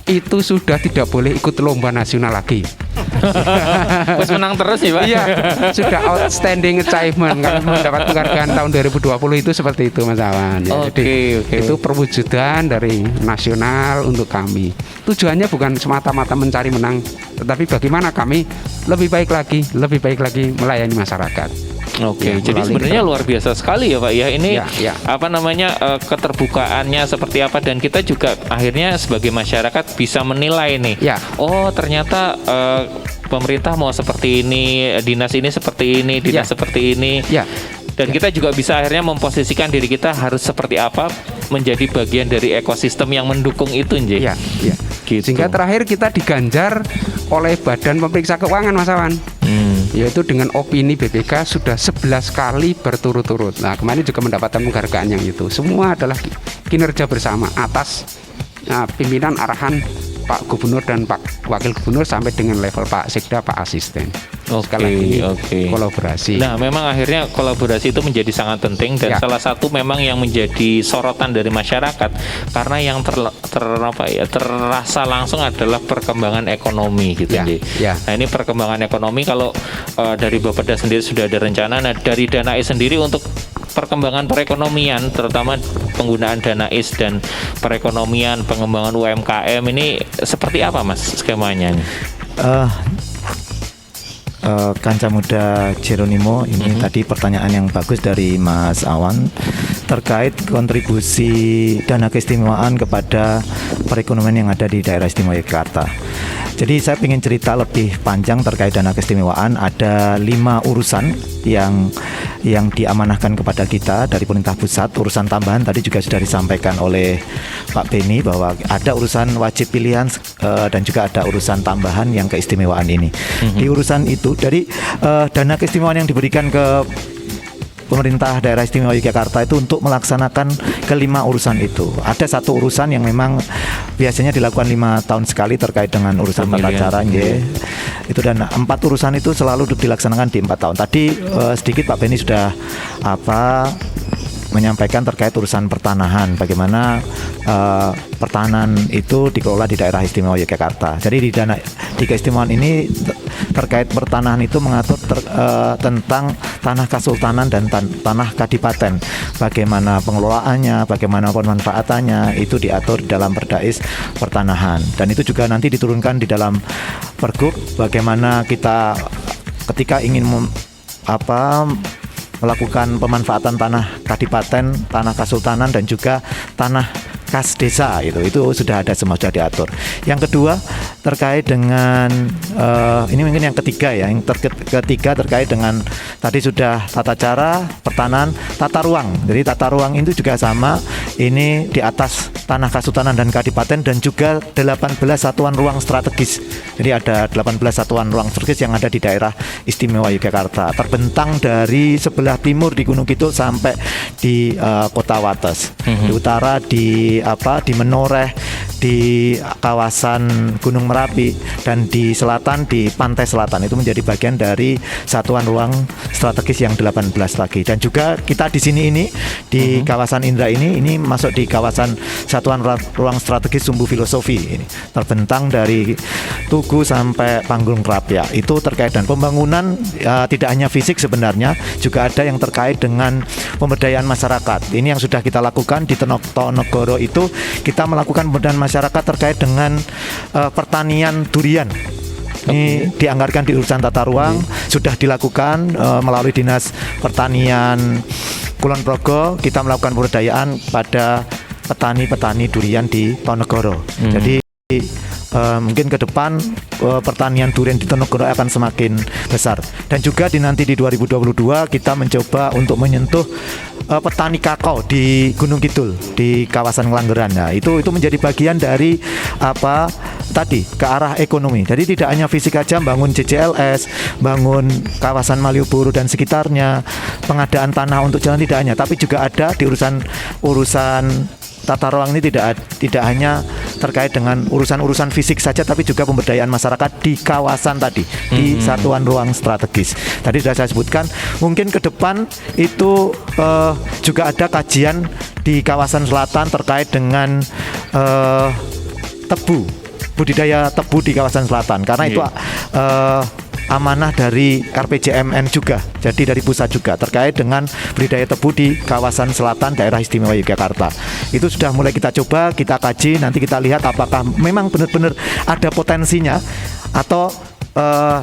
Speaker 2: Itu sudah tidak boleh ikut lomba nasional lagi.
Speaker 1: Terus menang terus ya Pak.
Speaker 2: Iya, sudah outstanding achievement karena mendapat penghargaan tahun 2020 itu seperti itu Mas Awan. Ya,
Speaker 1: Oke.
Speaker 2: Itu perwujudan dari nasional untuk kami. Tujuannya bukan semata-mata mencari menang, tetapi bagaimana kami lebih baik lagi melayani masyarakat.
Speaker 1: Oke,
Speaker 2: Ya,
Speaker 1: jadi
Speaker 2: melalui
Speaker 1: sebenarnya luar biasa sekali ya Pak ya. Ini
Speaker 2: Ya, ya.
Speaker 1: apa namanya keterbukaannya seperti apa, dan kita juga akhirnya sebagai masyarakat bisa menilai nih.
Speaker 2: Ya.
Speaker 1: Oh ternyata pemerintah mau seperti ini, dinas ini seperti ini, dinas
Speaker 2: Ya.
Speaker 1: seperti ini.
Speaker 2: Ya.
Speaker 1: Dan kita juga bisa akhirnya memposisikan diri kita harus seperti apa, menjadi bagian dari ekosistem yang mendukung itu, Nji.
Speaker 2: Ya, ya.
Speaker 1: Gitu.
Speaker 2: Sehingga terakhir kita diganjar oleh Badan Pemeriksa Keuangan, Mas Awan. Yaitu dengan opini BPK sudah 11 kali berturut-turut. Nah, kemarin juga mendapatkan penghargaan yang itu. Semua adalah kinerja bersama atas pimpinan arahan Pak Gubernur dan Pak Wakil Gubernur sampai dengan level Pak Sekda, Pak Asisten. Sekali lagi ini kolaborasi.
Speaker 1: Nah, memang akhirnya kolaborasi itu menjadi sangat penting, dan
Speaker 2: Ya.
Speaker 1: salah satu memang yang menjadi sorotan dari masyarakat karena yang terasa langsung adalah perkembangan ekonomi gitu,
Speaker 2: Ya,
Speaker 1: Nji.
Speaker 2: ya.
Speaker 1: Nah, ini perkembangan ekonomi kalau dari Bapeda sendiri sudah ada rencana. Nah, dari Danais sendiri untuk perkembangan perekonomian, terutama penggunaan Danais dan perekonomian, pengembangan UMKM ini seperti apa Mas skemanya?
Speaker 3: Kanca Muda Jeronimo, ini tadi pertanyaan yang bagus dari Mas Awan terkait kontribusi dana keistimewaan kepada perekonomian yang ada di daerah istimewa Yogyakarta. Jadi saya ingin cerita lebih panjang terkait dana keistimewaan. Ada 5 urusan yang diamanahkan kepada kita dari pemerintah pusat. Urusan tambahan tadi juga sudah disampaikan oleh Pak Beni bahwa ada urusan wajib pilihan dan juga ada urusan tambahan yang keistimewaan ini. Di urusan itu dari dana keistimewaan yang diberikan ke pemerintah daerah istimewa Yogyakarta itu untuk melaksanakan kelima urusan itu. Ada satu urusan yang memang biasanya dilakukan 5 tahun sekali terkait dengan urusan tata cara, itu, dan 4 urusan itu selalu dilaksanakan di 4 tahun. Tadi sedikit Pak Beni sudah menyampaikan terkait urusan pertanahan, bagaimana pertanahan itu dikelola di daerah istimewa Yogyakarta. Jadi di keistimewaan ini terkait pertanahan itu mengatur tentang tanah kasultanan dan tanah kadipaten. Bagaimana pengelolaannya, bagaimana pemanfaatannya itu diatur dalam Perdais pertanahan. Dan itu juga nanti diturunkan di dalam Pergub bagaimana kita ketika ingin melakukan pemanfaatan tanah kadipaten, tanah kasultanan dan juga tanah kas desa, itu sudah ada, semua sudah diatur. Yang kedua terkait dengan ini mungkin yang ketiga ya, yang ketiga terkait dengan tadi sudah tata cara pertanahan, tata ruang. Jadi tata ruang itu juga sama, ini di atas tanah kasultanan dan kadipaten dan juga 18 satuan ruang strategis. Jadi ada 18 satuan ruang strategis yang ada di daerah istimewa Yogyakarta, terbentang dari sebelah timur di Gunung Kidul sampai di Kota Wates, di utara di Menoreh, di kawasan Gunung Merapi, dan di selatan di pantai selatan. Itu menjadi bagian dari satuan ruang strategis yang 18 lagi. Dan juga kita di sini ini di kawasan Indra ini masuk di kawasan satuan ruang strategis Sumbu Filosofi, ini terbentang dari Tugu sampai Panggung Krapia. Itu terkait dan pembangunan tidak hanya fisik sebenarnya, juga ada yang terkait dengan pemberdayaan masyarakat. Ini yang sudah kita lakukan di Tonegoro, itu kita melakukan pemberdayaan masyarakat terkait dengan pertanian durian. Ini dianggarkan di urusan tata ruang, sudah dilakukan melalui Dinas Pertanian Kulon Progo. Kita melakukan pemberdayaan pada petani-petani durian di Tonegoro. Jadi mungkin ke depan pertanian durian di Tonegoro akan semakin besar. Dan juga nanti di 2022 kita mencoba untuk menyentuh petani kakao di Gunung Kidul, di kawasan Ngelanggeran. Nah, itu menjadi bagian dari tadi ke arah ekonomi. Jadi tidak hanya fisik aja bangun JJLS, bangun kawasan Malioboro dan sekitarnya, pengadaan tanah untuk jalan, tidak hanya, tapi juga ada di urusan tata ruang ini tidak hanya terkait dengan urusan fisik saja, tapi juga pemberdayaan masyarakat di kawasan tadi, di satuan ruang strategis. Tadi sudah saya sebutkan, mungkin ke depan itu juga ada kajian di kawasan selatan terkait dengan budidaya tebu di kawasan selatan, karena itu amanah dari RPJMN juga, jadi dari pusat juga terkait dengan budidaya tebu di kawasan selatan daerah istimewa Yogyakarta. Itu sudah mulai kita coba, kita kaji, nanti kita lihat apakah memang benar-benar ada potensinya atau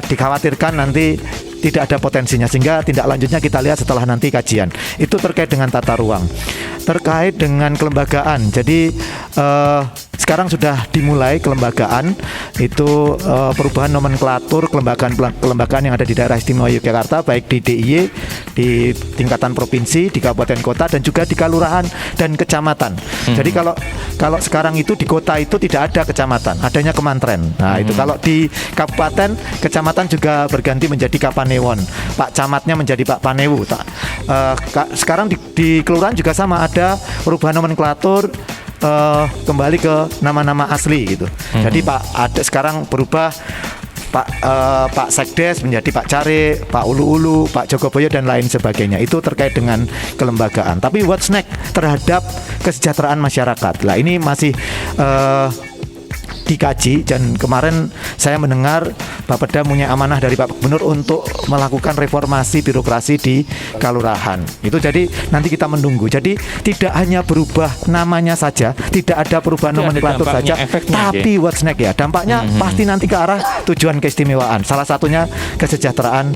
Speaker 3: dikhawatirkan nanti tidak ada potensinya, sehingga tindak lanjutnya kita lihat setelah nanti kajian. Itu terkait dengan tata ruang, terkait dengan kelembagaan. Jadi sekarang sudah dimulai kelembagaan itu, perubahan nomenklatur kelembagaan yang ada di daerah istimewa Yogyakarta, baik di DIY, di tingkatan provinsi, di kabupaten kota, dan juga di kelurahan dan kecamatan. Jadi kalau sekarang itu di kota itu tidak ada kecamatan, adanya kementerian. Nah itu kalau di kabupaten, kecamatan juga berganti menjadi Kapanewon, Pak Camatnya menjadi Pak Panewu. Sekarang di kelurahan juga sama, ada perubahan nomenklatur, kembali ke nama-nama asli gitu. Jadi sekarang berubah Pak Sekdes menjadi Pak Care, Pak Ulu-Ulu, Pak Jogoboyo, dan lain sebagainya. Itu terkait dengan kelembagaan. Tapi what's next terhadap kesejahteraan masyarakat? Lah ini masih dikaji, dan kemarin saya mendengar Bapeda punya amanah dari Pak Gubernur untuk melakukan reformasi birokrasi di kelurahan. Itu jadi nanti kita menunggu. Jadi tidak hanya berubah namanya saja, tidak ada perubahan nomenklatur saja, tapi what's next ya. Dampaknya pasti nanti ke arah tujuan keistimewaan. Salah satunya kesejahteraan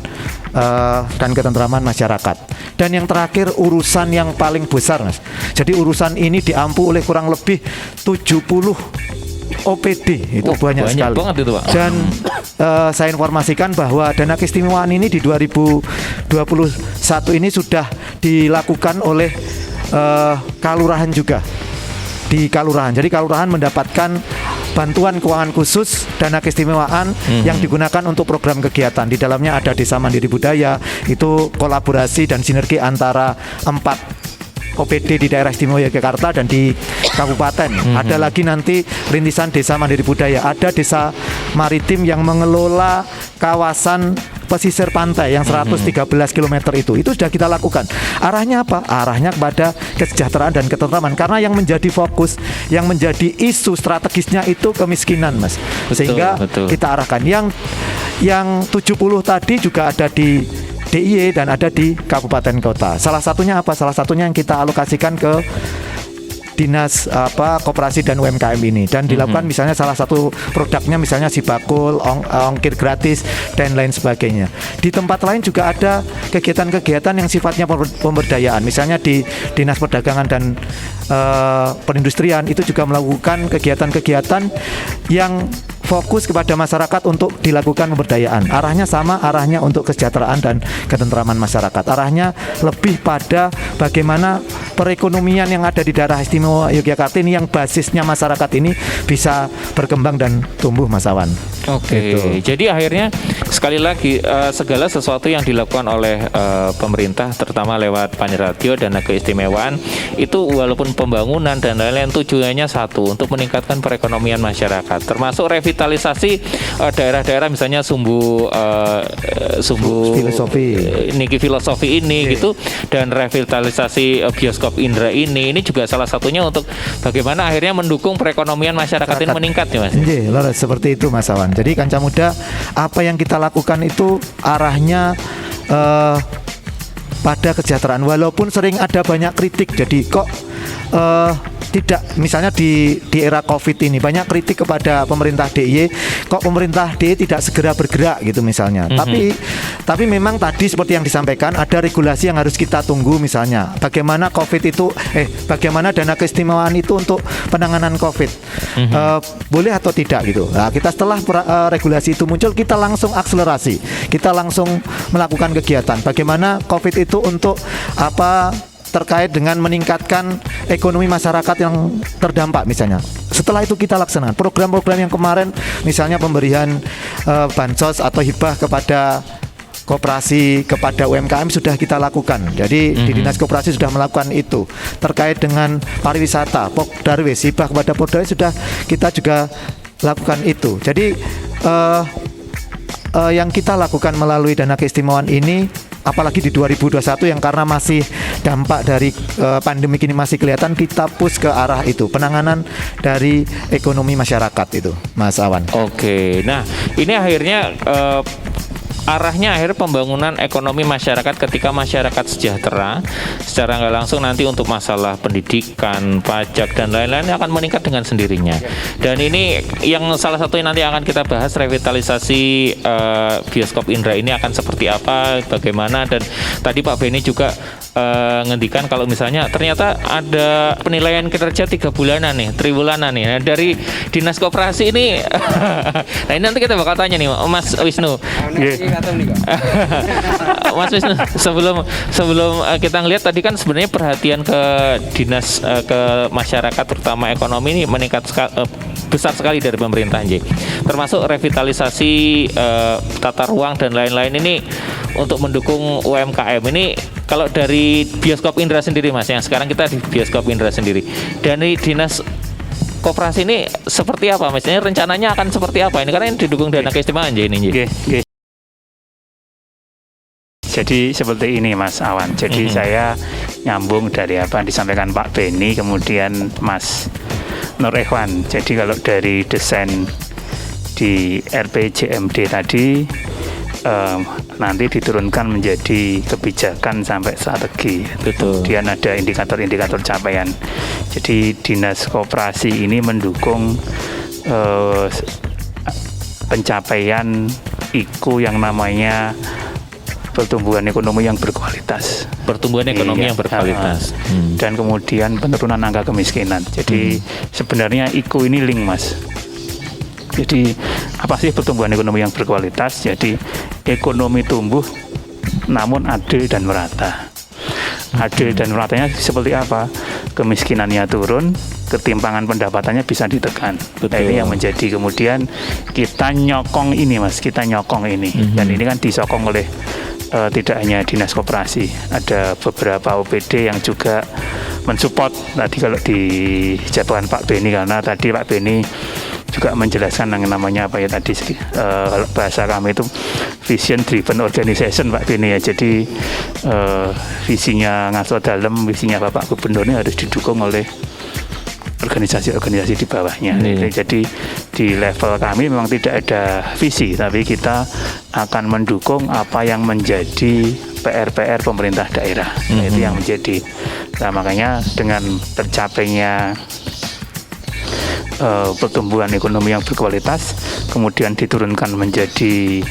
Speaker 3: dan ketentraman masyarakat. Dan yang terakhir urusan yang paling besar, Mas. Jadi urusan ini diampu oleh kurang lebih 70 OPD, itu banyak sekali.
Speaker 1: Itu, Pak.
Speaker 3: Dan saya informasikan bahwa dana keistimewaan ini di 2021 ini sudah dilakukan oleh kelurahan juga. Di kelurahan. Jadi kelurahan mendapatkan bantuan keuangan khusus dana keistimewaan yang digunakan untuk program kegiatan. Di dalamnya ada Desa Mandiri Budaya, itu kolaborasi dan sinergi antara 4 OPD di daerah istimewa Yogyakarta dan di kabupaten. Ada lagi nanti rintisan Desa Mandiri Budaya, ada desa maritim yang mengelola kawasan pesisir pantai yang 113 km itu sudah kita lakukan. Arahnya apa? Arahnya kepada kesejahteraan dan ketentraman, karena yang menjadi fokus, yang menjadi isu strategisnya itu kemiskinan, Mas. Sehingga kita arahkan yang 70 tadi juga ada di DIY dan ada di kabupaten kota. Salah satunya apa? Salah satunya yang kita alokasikan ke Dinas Koperasi dan UMKM ini, dan dilakukan misalnya salah satu produknya misalnya sibakul, ongkir gratis dan lain sebagainya. Di tempat lain juga ada kegiatan-kegiatan yang sifatnya pemberdayaan. Misalnya di Dinas Perdagangan dan Perindustrian itu juga melakukan kegiatan-kegiatan yang fokus kepada masyarakat untuk dilakukan pemberdayaan. Arahnya sama, arahnya untuk kesejahteraan dan ketentraman masyarakat. Arahnya lebih pada bagaimana perekonomian yang ada di daerah istimewa Yogyakarta ini, yang basisnya masyarakat ini bisa berkembang dan tumbuh, Mas Awan.
Speaker 1: Oke, jadi akhirnya sekali lagi segala sesuatu yang dilakukan oleh pemerintah, terutama lewat Paniratio dana keistimewaan, itu walaupun pembangunan dan lain-lain, tujuannya satu, untuk meningkatkan perekonomian masyarakat, termasuk revitalisasi daerah-daerah misalnya sumbu
Speaker 3: filosofi
Speaker 1: Niki filosofi ini gitu, dan revitalisasi bioskop Indra ini juga salah satunya untuk bagaimana akhirnya mendukung perekonomian masyarakat ini meningkat ya, Mas.
Speaker 3: Iya, seperti itu, Mas Awan. Jadi Kanca Muda, apa yang kita lakukan itu arahnya pada kesejahteraan, walaupun sering ada banyak kritik. Jadi kok tidak, misalnya di era Covid ini banyak kritik kepada pemerintah DIY, kok pemerintah DIY tidak segera bergerak gitu misalnya. Tapi memang tadi seperti yang disampaikan, ada regulasi yang harus kita tunggu, misalnya bagaimana Covid itu bagaimana dana keistimewaan itu untuk penanganan Covid boleh atau tidak gitu. Nah, kita setelah regulasi itu muncul, kita langsung akselerasi, kita langsung melakukan kegiatan bagaimana Covid itu untuk terkait dengan meningkatkan ekonomi masyarakat yang terdampak misalnya. Setelah itu kita laksanakan program-program yang kemarin, misalnya pemberian bansos atau hibah kepada koperasi, kepada UMKM sudah kita lakukan. Jadi di Dinas Koperasi sudah melakukan itu. Terkait dengan pariwisata, Pokdarwis, hibah kepada Pokdarwis sudah kita juga lakukan itu. Jadi yang kita lakukan melalui dana keistimewaan ini, apalagi di 2021 yang karena masih dampak dari pandemi ini masih kelihatan, kita push ke arah itu, penanganan dari ekonomi masyarakat itu, Mas Awan.
Speaker 1: Oke, nah ini akhirnya arahnya akhir pembangunan ekonomi masyarakat ketika masyarakat sejahtera secara nggak langsung nanti untuk masalah pendidikan, pajak dan lain-lain akan meningkat dengan sendirinya. Dan ini yang salah satu yang nanti akan kita bahas, revitalisasi bioskop Indra ini akan seperti apa, bagaimana. Dan tadi Pak Beni juga ngendikan kalau misalnya ternyata ada penilaian kinerja 3 bulanan nih, triwulanan nih. Nah, dari Dinas Koperasi ini nah ini nanti kita bakal tanya nih Mas Wisnu. Mas Wisnu, sebelum kita ngelihat tadi kan sebenarnya perhatian ke dinas ke masyarakat terutama ekonomi ini meningkat besar sekali dari pemerintah J. Termasuk revitalisasi tata ruang dan lain-lain ini untuk mendukung UMKM ini. Kalau dari bioskop Indra sendiri Mas, yang sekarang kita di bioskop Indra sendiri, dan di Dinas Koperasi ini seperti apa? Maksudnya rencananya akan seperti apa? Ini karena ini didukung dana keistimewaan J ini.
Speaker 4: Jadi seperti ini Mas Awan. Jadi saya nyambung dari apa yang disampaikan Pak Beni, kemudian Mas Nur Ikhwan. Jadi kalau dari desain di RPJMD tadi nanti diturunkan menjadi kebijakan sampai strategi.
Speaker 1: Betul.
Speaker 4: Kemudian ada indikator-indikator capaian. Jadi Dinas Koperasi ini mendukung pencapaian IKU yang namanya pertumbuhan ekonomi yang berkualitas.
Speaker 1: Pertumbuhan ekonomi yang berkualitas.
Speaker 4: Dan kemudian penurunan angka kemiskinan. Jadi sebenarnya IKU ini link Mas. Jadi apa sih pertumbuhan ekonomi yang berkualitas? Jadi ekonomi tumbuh namun adil dan merata. Adil dan meratanya seperti apa? Kemiskinannya turun, ketimpangan pendapatannya bisa ditekan. Nah, ini yang menjadi kemudian kita nyokong ini Mas, kita nyokong ini. Dan ini kan disokong oleh tidak hanya Dinas Koperasi, ada beberapa OPD yang juga mensupport. Tadi kalau di jadwal Pak Beni, karena tadi Pak Beni juga menjelaskan yang namanya apa ya tadi bahasa kami itu vision driven organization Pak Beni ya. Jadi visinya ngaso dalam, visinya Bapak Gubernur ini harus didukung oleh organisasi-organisasi di bawahnya. Jadi di level kami memang tidak ada visi, tapi kita akan mendukung apa yang menjadi PR-PR pemerintah daerah. Nah, itu yang menjadi. Nah, makanya dengan tercapainya pertumbuhan ekonomi yang berkualitas, kemudian diturunkan menjadi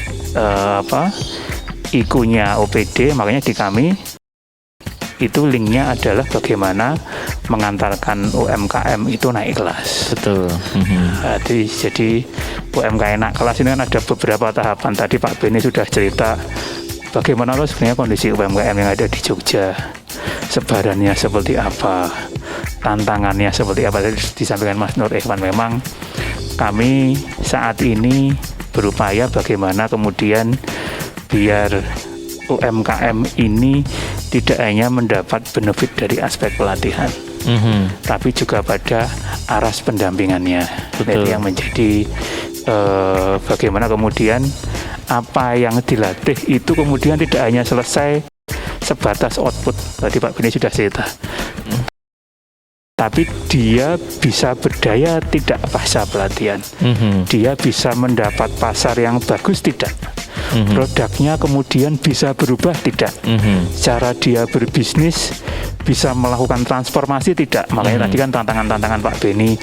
Speaker 4: IKU-nya OPD, makanya di kami itu linknya adalah bagaimana mengantarkan UMKM itu naik kelas.
Speaker 1: Betul.
Speaker 4: Jadi UMKM naik kelas ini kan ada beberapa tahapan. Tadi Pak Beni sudah cerita bagaimana loh sebenarnya kondisi UMKM yang ada di Jogja, sebarannya seperti apa, tantangannya seperti apa. Tadi disampaikan Mas Nur Ikhwan, memang kami saat ini berupaya bagaimana kemudian biar UMKM ini tidak hanya mendapat benefit dari aspek pelatihan, tapi juga pada aras pendampingannya. Jadi yang menjadi bagaimana kemudian apa yang dilatih itu kemudian tidak hanya selesai sebatas output. Tadi Pak Beni sudah cerita. Tapi dia bisa berdaya tidak pasca pelatihan. Dia bisa mendapat pasar yang bagus tidak. Produknya kemudian bisa berubah tidak. Cara dia berbisnis bisa melakukan transformasi tidak. Makanya tadi kan tantangan-tantangan Pak Beni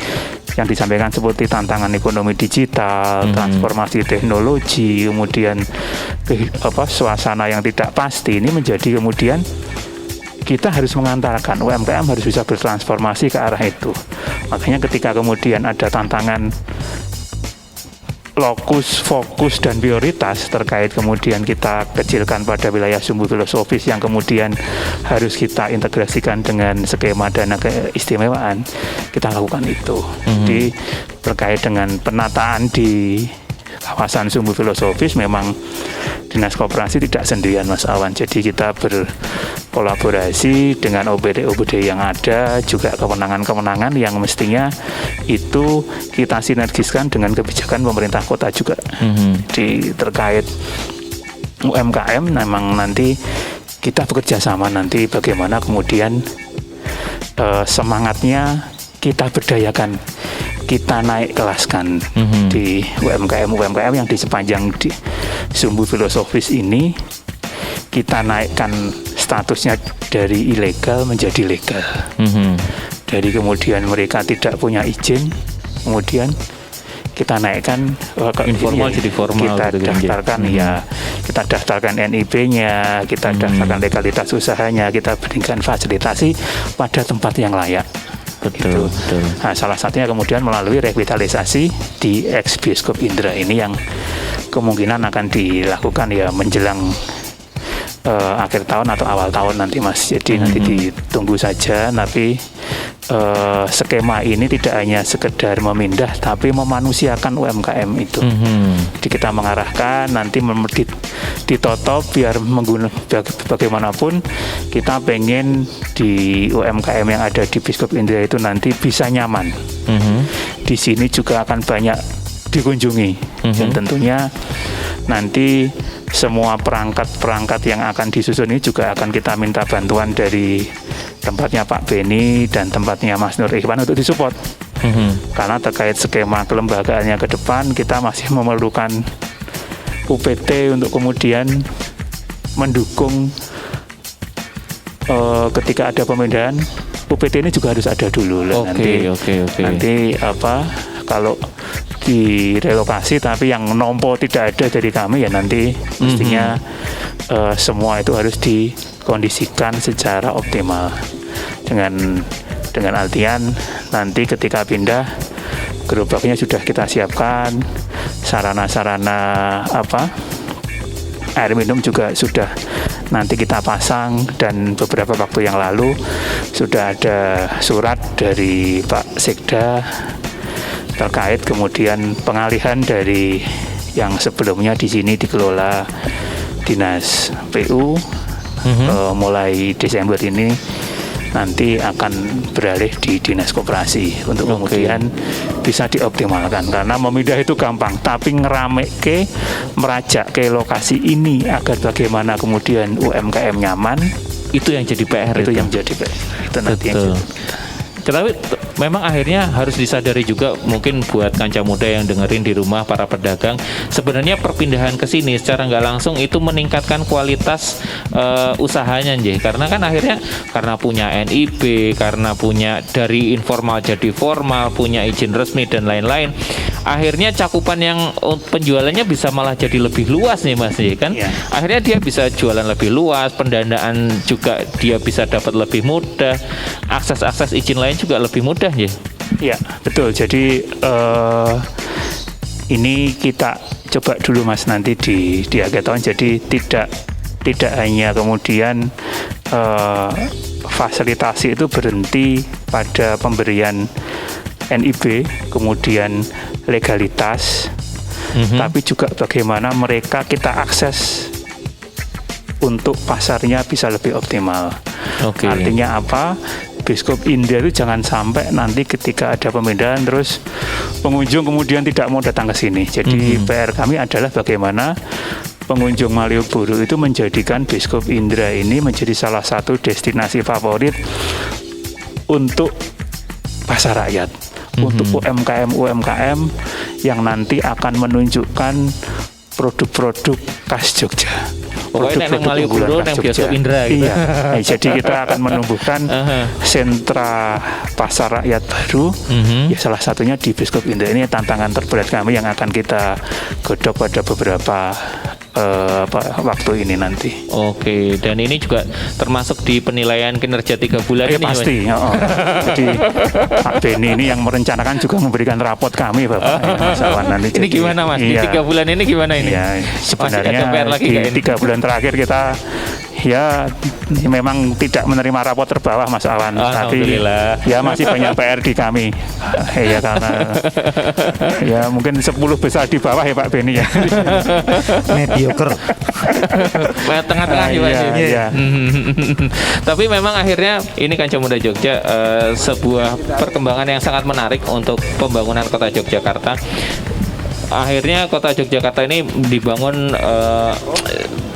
Speaker 4: yang disampaikan seperti tantangan ekonomi digital, transformasi teknologi, kemudian suasana yang tidak pasti, ini menjadi kemudian kita harus mengantarkan UMKM harus bisa bertransformasi ke arah itu. Makanya ketika kemudian ada tantangan lokus, fokus, dan prioritas terkait kemudian kita kecilkan pada wilayah sumbu filosofis yang kemudian harus kita integrasikan dengan skema dana keistimewaan, kita lakukan itu. Jadi terkait dengan penataan di kawasan sumbu filosofis memang Dinas Koperasi tidak sendirian Mas Awan. Jadi kita berkolaborasi dengan OPD-OPD yang ada, juga kewenangan-kewenangan yang mestinya itu kita sinergiskan dengan kebijakan pemerintah kota juga. Jadi terkait UMKM memang nanti kita bekerja sama nanti bagaimana kemudian semangatnya kita berdayakan kita naik kelaskan di UMKM yang di sepanjang di Sumbu Filosofis ini, kita naikkan statusnya dari ilegal menjadi legal. Dari kemudian mereka tidak punya izin, kemudian kita naikkan
Speaker 1: Informal jadi formal
Speaker 4: kita
Speaker 1: gitu kan,
Speaker 4: daftarkan kita daftarkan NIB-nya, kita daftarkan legalitas usahanya, kita berikan fasilitasi pada tempat yang layak.
Speaker 1: Betul, betul.
Speaker 4: Nah, salah satunya kemudian melalui revitalisasi di ex Bioskop Indra ini yang kemungkinan akan dilakukan ya menjelang akhir tahun atau awal tahun nanti Mas. Jadi nanti ditunggu saja. Tapi skema ini tidak hanya sekedar memindah, tapi memanusiakan UMKM itu. Jadi kita mengarahkan nanti ditotop biar bagaimanapun kita pengen di UMKM yang ada di Bioskop Indra itu nanti bisa nyaman. Di sini juga akan banyak dikunjungi dan tentunya nanti semua perangkat-perangkat yang akan disusun ini juga akan kita minta bantuan dari tempatnya Pak Beni dan tempatnya Mas Nur Ikhwan untuk disupport. Karena terkait skema kelembagaannya ke depan kita masih memerlukan UPT untuk kemudian mendukung ketika ada pemindahan. UPT ini juga harus ada dulu lah. Nanti apa kalau direlokasi tapi yang nompo tidak ada dari kami ya nanti mestinya semua itu harus dikondisikan secara optimal dengan artian nanti ketika pindah gerobaknya sudah kita siapkan, sarana-sarana air minum juga sudah nanti kita pasang, dan beberapa waktu yang lalu sudah ada surat dari Pak Sekda terkait kemudian pengalihan dari yang sebelumnya di sini dikelola Dinas PU mulai Desember ini nanti akan beralih di Dinas Koperasi untuk kemudian bisa dioptimalkan, karena memindah itu gampang tapi ngerameke merajak ke lokasi ini agar bagaimana kemudian UMKM nyaman
Speaker 1: itu yang jadi PR.
Speaker 4: Itu yang jadi PR itu nanti yang jadi.
Speaker 1: Tapi memang akhirnya harus disadari juga mungkin buat kanca muda yang dengerin di rumah, para pedagang, sebenarnya perpindahan ke sini secara nggak langsung itu meningkatkan kualitas usahanya, Nji. Karena kan akhirnya karena punya NIB, karena punya dari informal jadi formal, punya izin resmi dan lain-lain, akhirnya cakupan yang penjualannya bisa malah jadi lebih luas nih Mas, kan?
Speaker 4: Yeah.
Speaker 1: Akhirnya dia bisa jualan lebih luas, pendanaan juga dia bisa dapat lebih mudah, akses izin lain juga lebih mudah ya.
Speaker 4: Iya, betul. Jadi ini kita coba dulu Mas nanti di akhir tahun. Jadi tidak hanya kemudian fasilitasi itu berhenti pada pemberian NIB, kemudian legalitas, tapi juga bagaimana mereka kita akses untuk pasarnya bisa lebih optimal. Artinya apa? Bioskop Indra itu jangan sampai nanti ketika ada pemindahan terus pengunjung kemudian tidak mau datang ke sini. Jadi PR kami adalah bagaimana pengunjung Malioboro itu menjadikan Bioskop Indra ini menjadi salah satu destinasi favorit untuk pasar rakyat, untuk UMKM yang nanti akan menunjukkan produk-produk khas Jogja.
Speaker 1: Pokoknya yang Malioboro, yang Bioskop Indra gitu.
Speaker 4: Iya. Jadi kita akan menumbuhkan sentra pasar rakyat baru. Ya salah satunya di Bioskop Indra. Ini tantangan terberat kami yang akan kita godok pada beberapa waktu ini nanti.
Speaker 1: Oke, dan ini juga termasuk di penilaian kinerja 3 bulan ini.
Speaker 4: Pasti. Jadi Pak Beni ini yang merencanakan juga memberikan rapot kami Bapak Mas Awan nanti.
Speaker 1: Ini gimana Mas? Di 3 bulan ini gimana ini?
Speaker 4: Iya, sebenarnya
Speaker 1: lagi
Speaker 4: di 3 bulan terakhir kita ya memang tidak menerima rapot terbawah Mas Awan, tapi ya masih banyak PR di kami. Ya karena ya mungkin 10 besar di bawah ya Pak Beni ya.
Speaker 3: Mediocre.
Speaker 1: Tengah-tengah ya.
Speaker 4: Iya.
Speaker 1: Tapi memang akhirnya ini Kanca Muda Jogja sebuah perkembangan yang sangat menarik untuk pembangunan Kota Yogyakarta. Akhirnya Kota Yogyakarta ini dibangun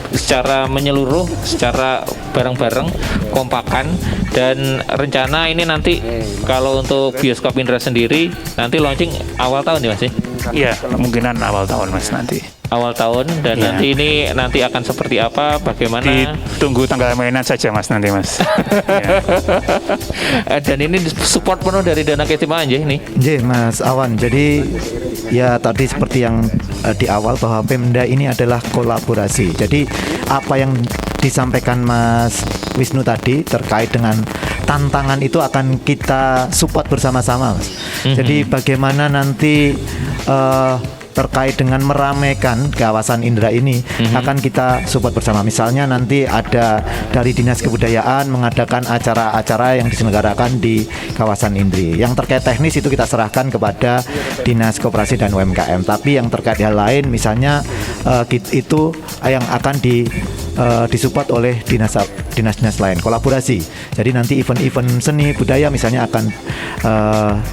Speaker 1: secara menyeluruh, secara bareng-bareng, kompakan, dan rencana ini nanti kalau untuk bioskop Indra sendiri nanti launching awal tahun ya Mas ya?
Speaker 4: Iya, kemungkinan awal tahun Mas nanti.
Speaker 1: Awal tahun dan
Speaker 4: Iya.
Speaker 1: nanti ini nanti akan seperti apa, bagaimana?
Speaker 4: Ditunggu tanggal mainan saja Mas nanti Mas. Ya.
Speaker 1: Dan ini support penuh dari dana keistimewaan ya ini.
Speaker 3: Nggih, Mas Awan. Jadi ya tadi seperti yang di awal bahwa Pemda ini adalah kolaborasi. Jadi apa yang disampaikan Mas Wisnu tadi terkait dengan tantangan itu akan kita support bersama-sama, Mas. Jadi bagaimana nanti terkait dengan meramaikan kawasan Indra ini akan kita support bersama. Misalnya nanti ada dari Dinas Kebudayaan mengadakan acara-acara yang diselenggarakan di kawasan Indri. Yang terkait teknis itu kita serahkan kepada Dinas Koperasi dan UMKM. Tapi yang terkait hal lain misalnya itu yang akan disupport oleh dinas-dinas lain, kolaborasi. Jadi nanti event-event seni budaya misalnya akan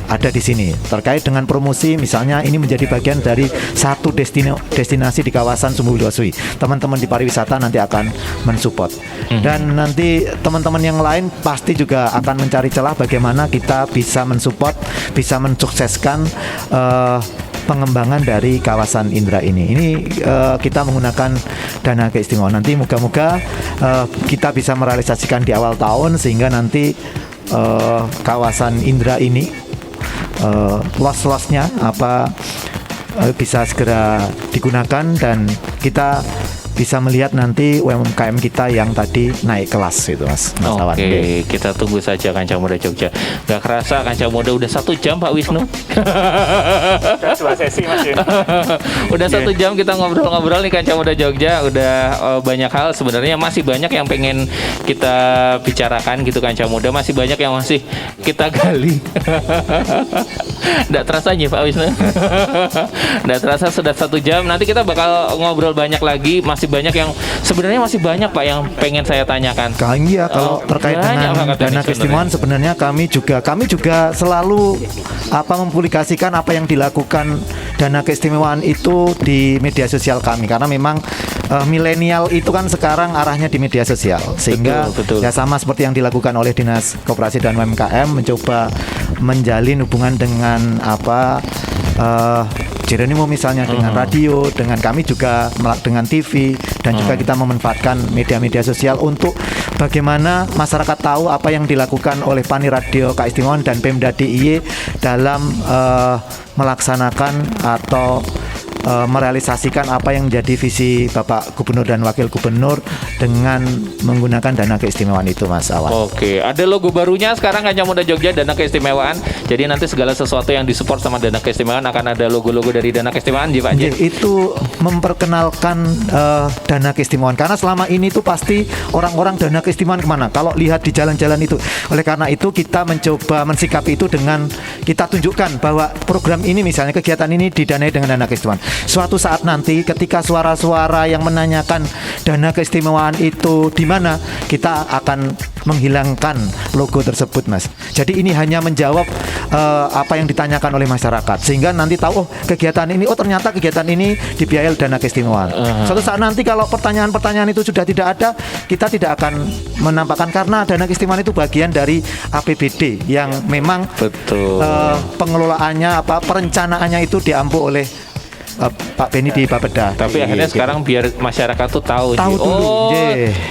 Speaker 3: ada di sini. Terkait dengan promosi misalnya ini menjadi bagian dari satu destinasi di kawasan Sumbu Wilwasui. Teman-teman di pariwisata nanti akan mensupport. Dan nanti teman-teman yang lain pasti juga akan mencari celah bagaimana kita bisa mensupport, bisa mensukseskan pengembangan dari kawasan Indra ini. Ini kita menggunakan dana keistimewaan. Nanti moga-moga kita bisa merealisasikan di awal tahun sehingga nanti kawasan Indra ini los-losnya bisa segera digunakan dan kita bisa melihat nanti UMKM kita yang tadi naik kelas itu Mas Awan.
Speaker 1: Oke, kita tunggu saja Kancah Muda Jogja. Gak kerasa Kancah Muda udah 1 jam Pak Wisnu.
Speaker 4: Dua sesi Mas.
Speaker 1: Udah 1 jam kita ngobrol-ngobrol nih Kancah Muda Jogja. Udah banyak hal sebenarnya, masih banyak yang pengen kita bicarakan gitu Kancah Muda. Masih banyak yang masih kita gali. Nggak terasa aja Pak Wisnu. Nggak terasa sudah 1 jam. Nanti kita bakal ngobrol banyak lagi. Masih banyak yang sebenarnya masih banyak Pak yang pengen saya tanyakan.
Speaker 3: Iya, kalau terkait dengan dana keistimewaan sebenarnya kami juga selalu mempublikasikan apa yang dilakukan dana keistimewaan itu di media sosial kami karena memang milenial itu kan sekarang arahnya di media sosial sehingga
Speaker 1: betul.
Speaker 3: Ya sama seperti yang dilakukan oleh Dinas Koperasi dan UMKM mencoba menjalin hubungan dengan Jeronimo misalnya dengan radio, dengan kami juga dengan TV dan juga kita memanfaatkan media-media sosial untuk bagaimana masyarakat tahu apa yang dilakukan oleh Pani Radio Keistimewaan dan Pemda DIY dalam melaksanakan atau merealisasikan apa yang menjadi visi Bapak Gubernur dan Wakil Gubernur dengan menggunakan dana keistimewaan itu Mas Awan.
Speaker 1: Oke, ada logo barunya sekarang Kancah Muda Jogja, dana keistimewaan. Jadi nanti segala sesuatu yang disupport sama dana keistimewaan akan ada logo-logo dari dana keistimewaan Pak J.
Speaker 3: Itu memperkenalkan dana keistimewaan karena selama ini tuh pasti orang-orang dana keistimewaan kemana? Kalau lihat di jalan-jalan itu. Oleh karena itu kita mencoba mensikapi itu dengan kita tunjukkan bahwa program ini misalnya kegiatan ini didanai dengan dana keistimewaan. Suatu saat nanti ketika suara-suara yang menanyakan dana keistimewaan itu di mana, kita akan menghilangkan logo tersebut Mas. Jadi ini hanya menjawab apa yang ditanyakan oleh masyarakat sehingga nanti tahu kegiatan ini ternyata kegiatan ini dibiayai dana keistimewaan. Suatu saat nanti kalau pertanyaan-pertanyaan itu sudah tidak ada, kita tidak akan menampakkan karena dana keistimewaan itu bagian dari APBD yang memang pengelolaannya perencanaannya itu diampu oleh Pak Beni di Bapeda.
Speaker 1: Tapi akhirnya sekarang biar masyarakat tuh tahu
Speaker 3: dulu.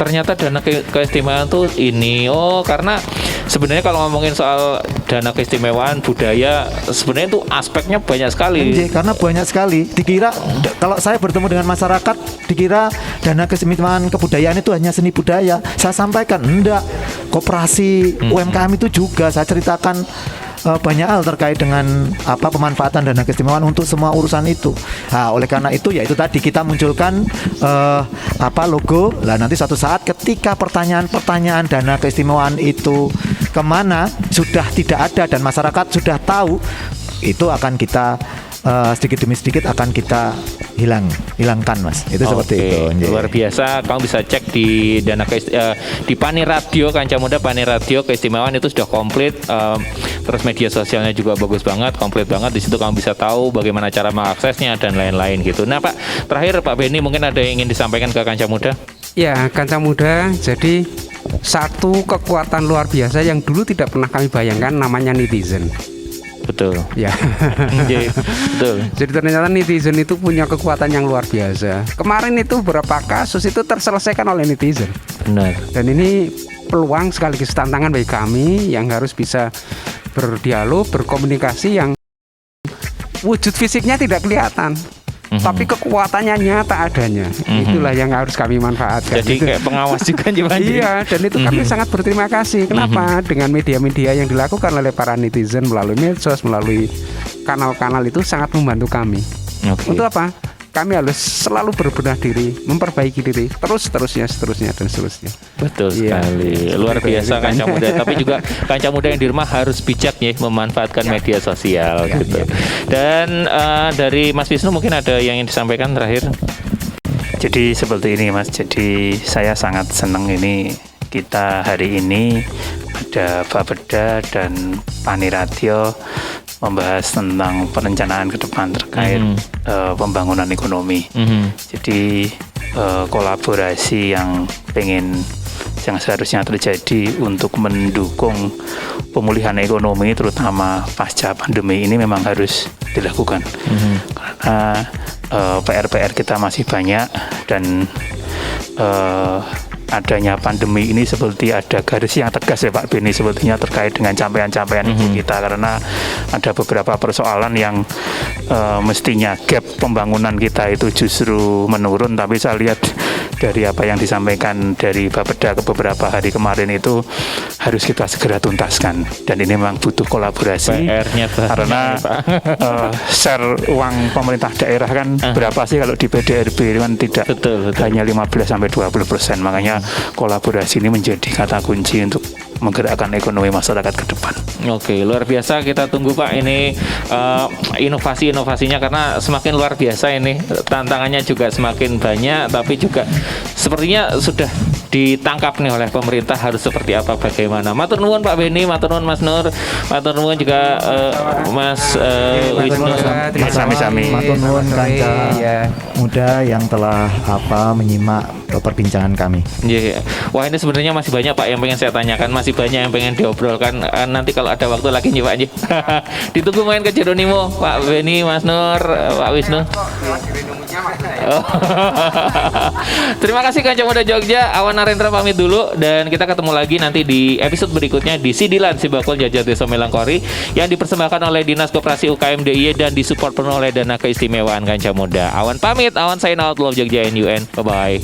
Speaker 1: Ternyata dana keistimewaan tuh ini. Karena sebenarnya kalau ngomongin soal dana keistimewaan budaya sebenarnya itu aspeknya banyak sekali.
Speaker 3: Karena banyak sekali. Dikira kalau saya bertemu dengan masyarakat dikira dana keistimewaan kebudayaan itu hanya seni budaya. Saya sampaikan enggak. Koperasi UMKM itu juga saya ceritakan banyak hal terkait dengan pemanfaatan dana keistimewaan untuk semua urusan itu. Nah, oleh karena itu ya itu tadi kita munculkan logo. Lah nanti suatu saat ketika pertanyaan-pertanyaan dana keistimewaan itu kemana sudah tidak ada dan masyarakat sudah tahu, itu akan kita sedikit demi sedikit akan kita hilangkan Mas. Itu seperti itu.
Speaker 1: Luar biasa. Kamu bisa cek di di Pani Radio Kancah Muda, Pani Radio keistimewaan itu sudah komplit. Terus media sosialnya juga bagus banget, komplit banget. Di situ kamu bisa tahu bagaimana cara mengaksesnya dan lain-lain gitu. Nah Pak, terakhir Pak Beni mungkin ada yang ingin disampaikan ke Kancah Muda?
Speaker 2: Ya, Kanca Muda, jadi satu kekuatan luar biasa yang dulu tidak pernah kami bayangkan namanya netizen.
Speaker 1: Betul.
Speaker 2: Ya.
Speaker 1: Iya, betul.
Speaker 2: Jadi ternyata netizen itu punya kekuatan yang luar biasa. Kemarin itu beberapa kasus itu terselesaikan oleh netizen.
Speaker 1: Benar.
Speaker 2: Dan ini peluang sekaligus tantangan bagi kami yang harus bisa berdialog, berkomunikasi yang wujud fisiknya tidak kelihatan. Tapi kekuatannya nyata adanya. Itulah yang harus kami manfaatkan.
Speaker 1: Jadi kayak pengawas juga nih Pak.
Speaker 2: Iya, dan itu kami sangat berterima kasih. Kenapa? Dengan media-media yang dilakukan oleh para netizen melalui medsos, melalui kanal-kanal itu sangat membantu kami.
Speaker 1: Oke.
Speaker 2: Untuk apa? Kami harus selalu berbenah diri, memperbaiki diri, seterusnya dan seterusnya.
Speaker 1: Betul
Speaker 2: Iya.
Speaker 1: sekali. Luar
Speaker 2: Seperti
Speaker 1: biasa
Speaker 2: itu kan.
Speaker 1: Kanca Muda. Tapi juga Kanca Muda yang di rumah harus bijak ya memanfaatkan media sosial
Speaker 2: Ya,
Speaker 1: gitu.
Speaker 2: ya.
Speaker 1: Dan dari Mas Wisnu mungkin ada yang ingin disampaikan terakhir.
Speaker 4: Jadi seperti ini Mas, jadi saya sangat senang ini kita hari ini ada Bapeda dan Paniratio membahas tentang perencanaan ke depan terkait pembangunan ekonomi. Jadi kolaborasi yang seharusnya terjadi untuk mendukung pemulihan ekonomi terutama pasca pandemi ini memang harus dilakukan. Karena PR-PR kita masih banyak dan adanya pandemi ini seperti ada garis yang tegas ya Pak Beni sebetulnya terkait dengan capaian-capaian ibu kita, karena ada beberapa persoalan yang mestinya gap pembangunan kita itu justru menurun, tapi saya lihat dari apa yang disampaikan dari Bapeda ke beberapa hari kemarin itu harus kita segera tuntaskan, dan ini memang butuh kolaborasi
Speaker 1: PR-nya banyak,
Speaker 4: karena share uang pemerintah daerah kan berapa sih kalau di PDRB kan tidak
Speaker 1: Betul.
Speaker 4: hanya 15-20%, makanya kolaborasi ini menjadi kata kunci untuk menggerakkan ekonomi masyarakat ke depan.
Speaker 1: Oke, luar biasa. Kita tunggu Pak ini inovasi-inovasinya karena semakin luar biasa ini. Tantangannya juga semakin banyak, tapi juga sepertinya sudah ditangkap nih oleh pemerintah harus seperti apa, bagaimana. Matur nuwun Pak Beni, matur nuwun Mas Nur, matur nuwun juga Mas Wisnu.
Speaker 4: Sami-sami.
Speaker 3: Matur nuwun Kanca
Speaker 2: Ya.
Speaker 3: Muda yang telah menyimak perbincangan kami.
Speaker 1: Iya. Wah, ini sebenarnya masih banyak Pak yang pengen saya tanyakan, masih banyak yang pengen diobrolkan. Nanti kalau ada waktu lagi nih Pak Nji. Ditunggu main ke Jeronimo, Pak Beni, Mas Nur, Pak Wisnu. Oh. Terima kasih Kanca Muda Jogja. Awan Narendra pamit dulu dan kita ketemu lagi nanti di episode berikutnya di Sidilan Sibakul Jajah Desa Melangkori yang dipersembahkan oleh Dinas Koperasi UKM DIY dan disupport penuh oleh dana keistimewaan Kanca Muda. Awan pamit, Awan sign out, love Jogja NUN. Bye bye.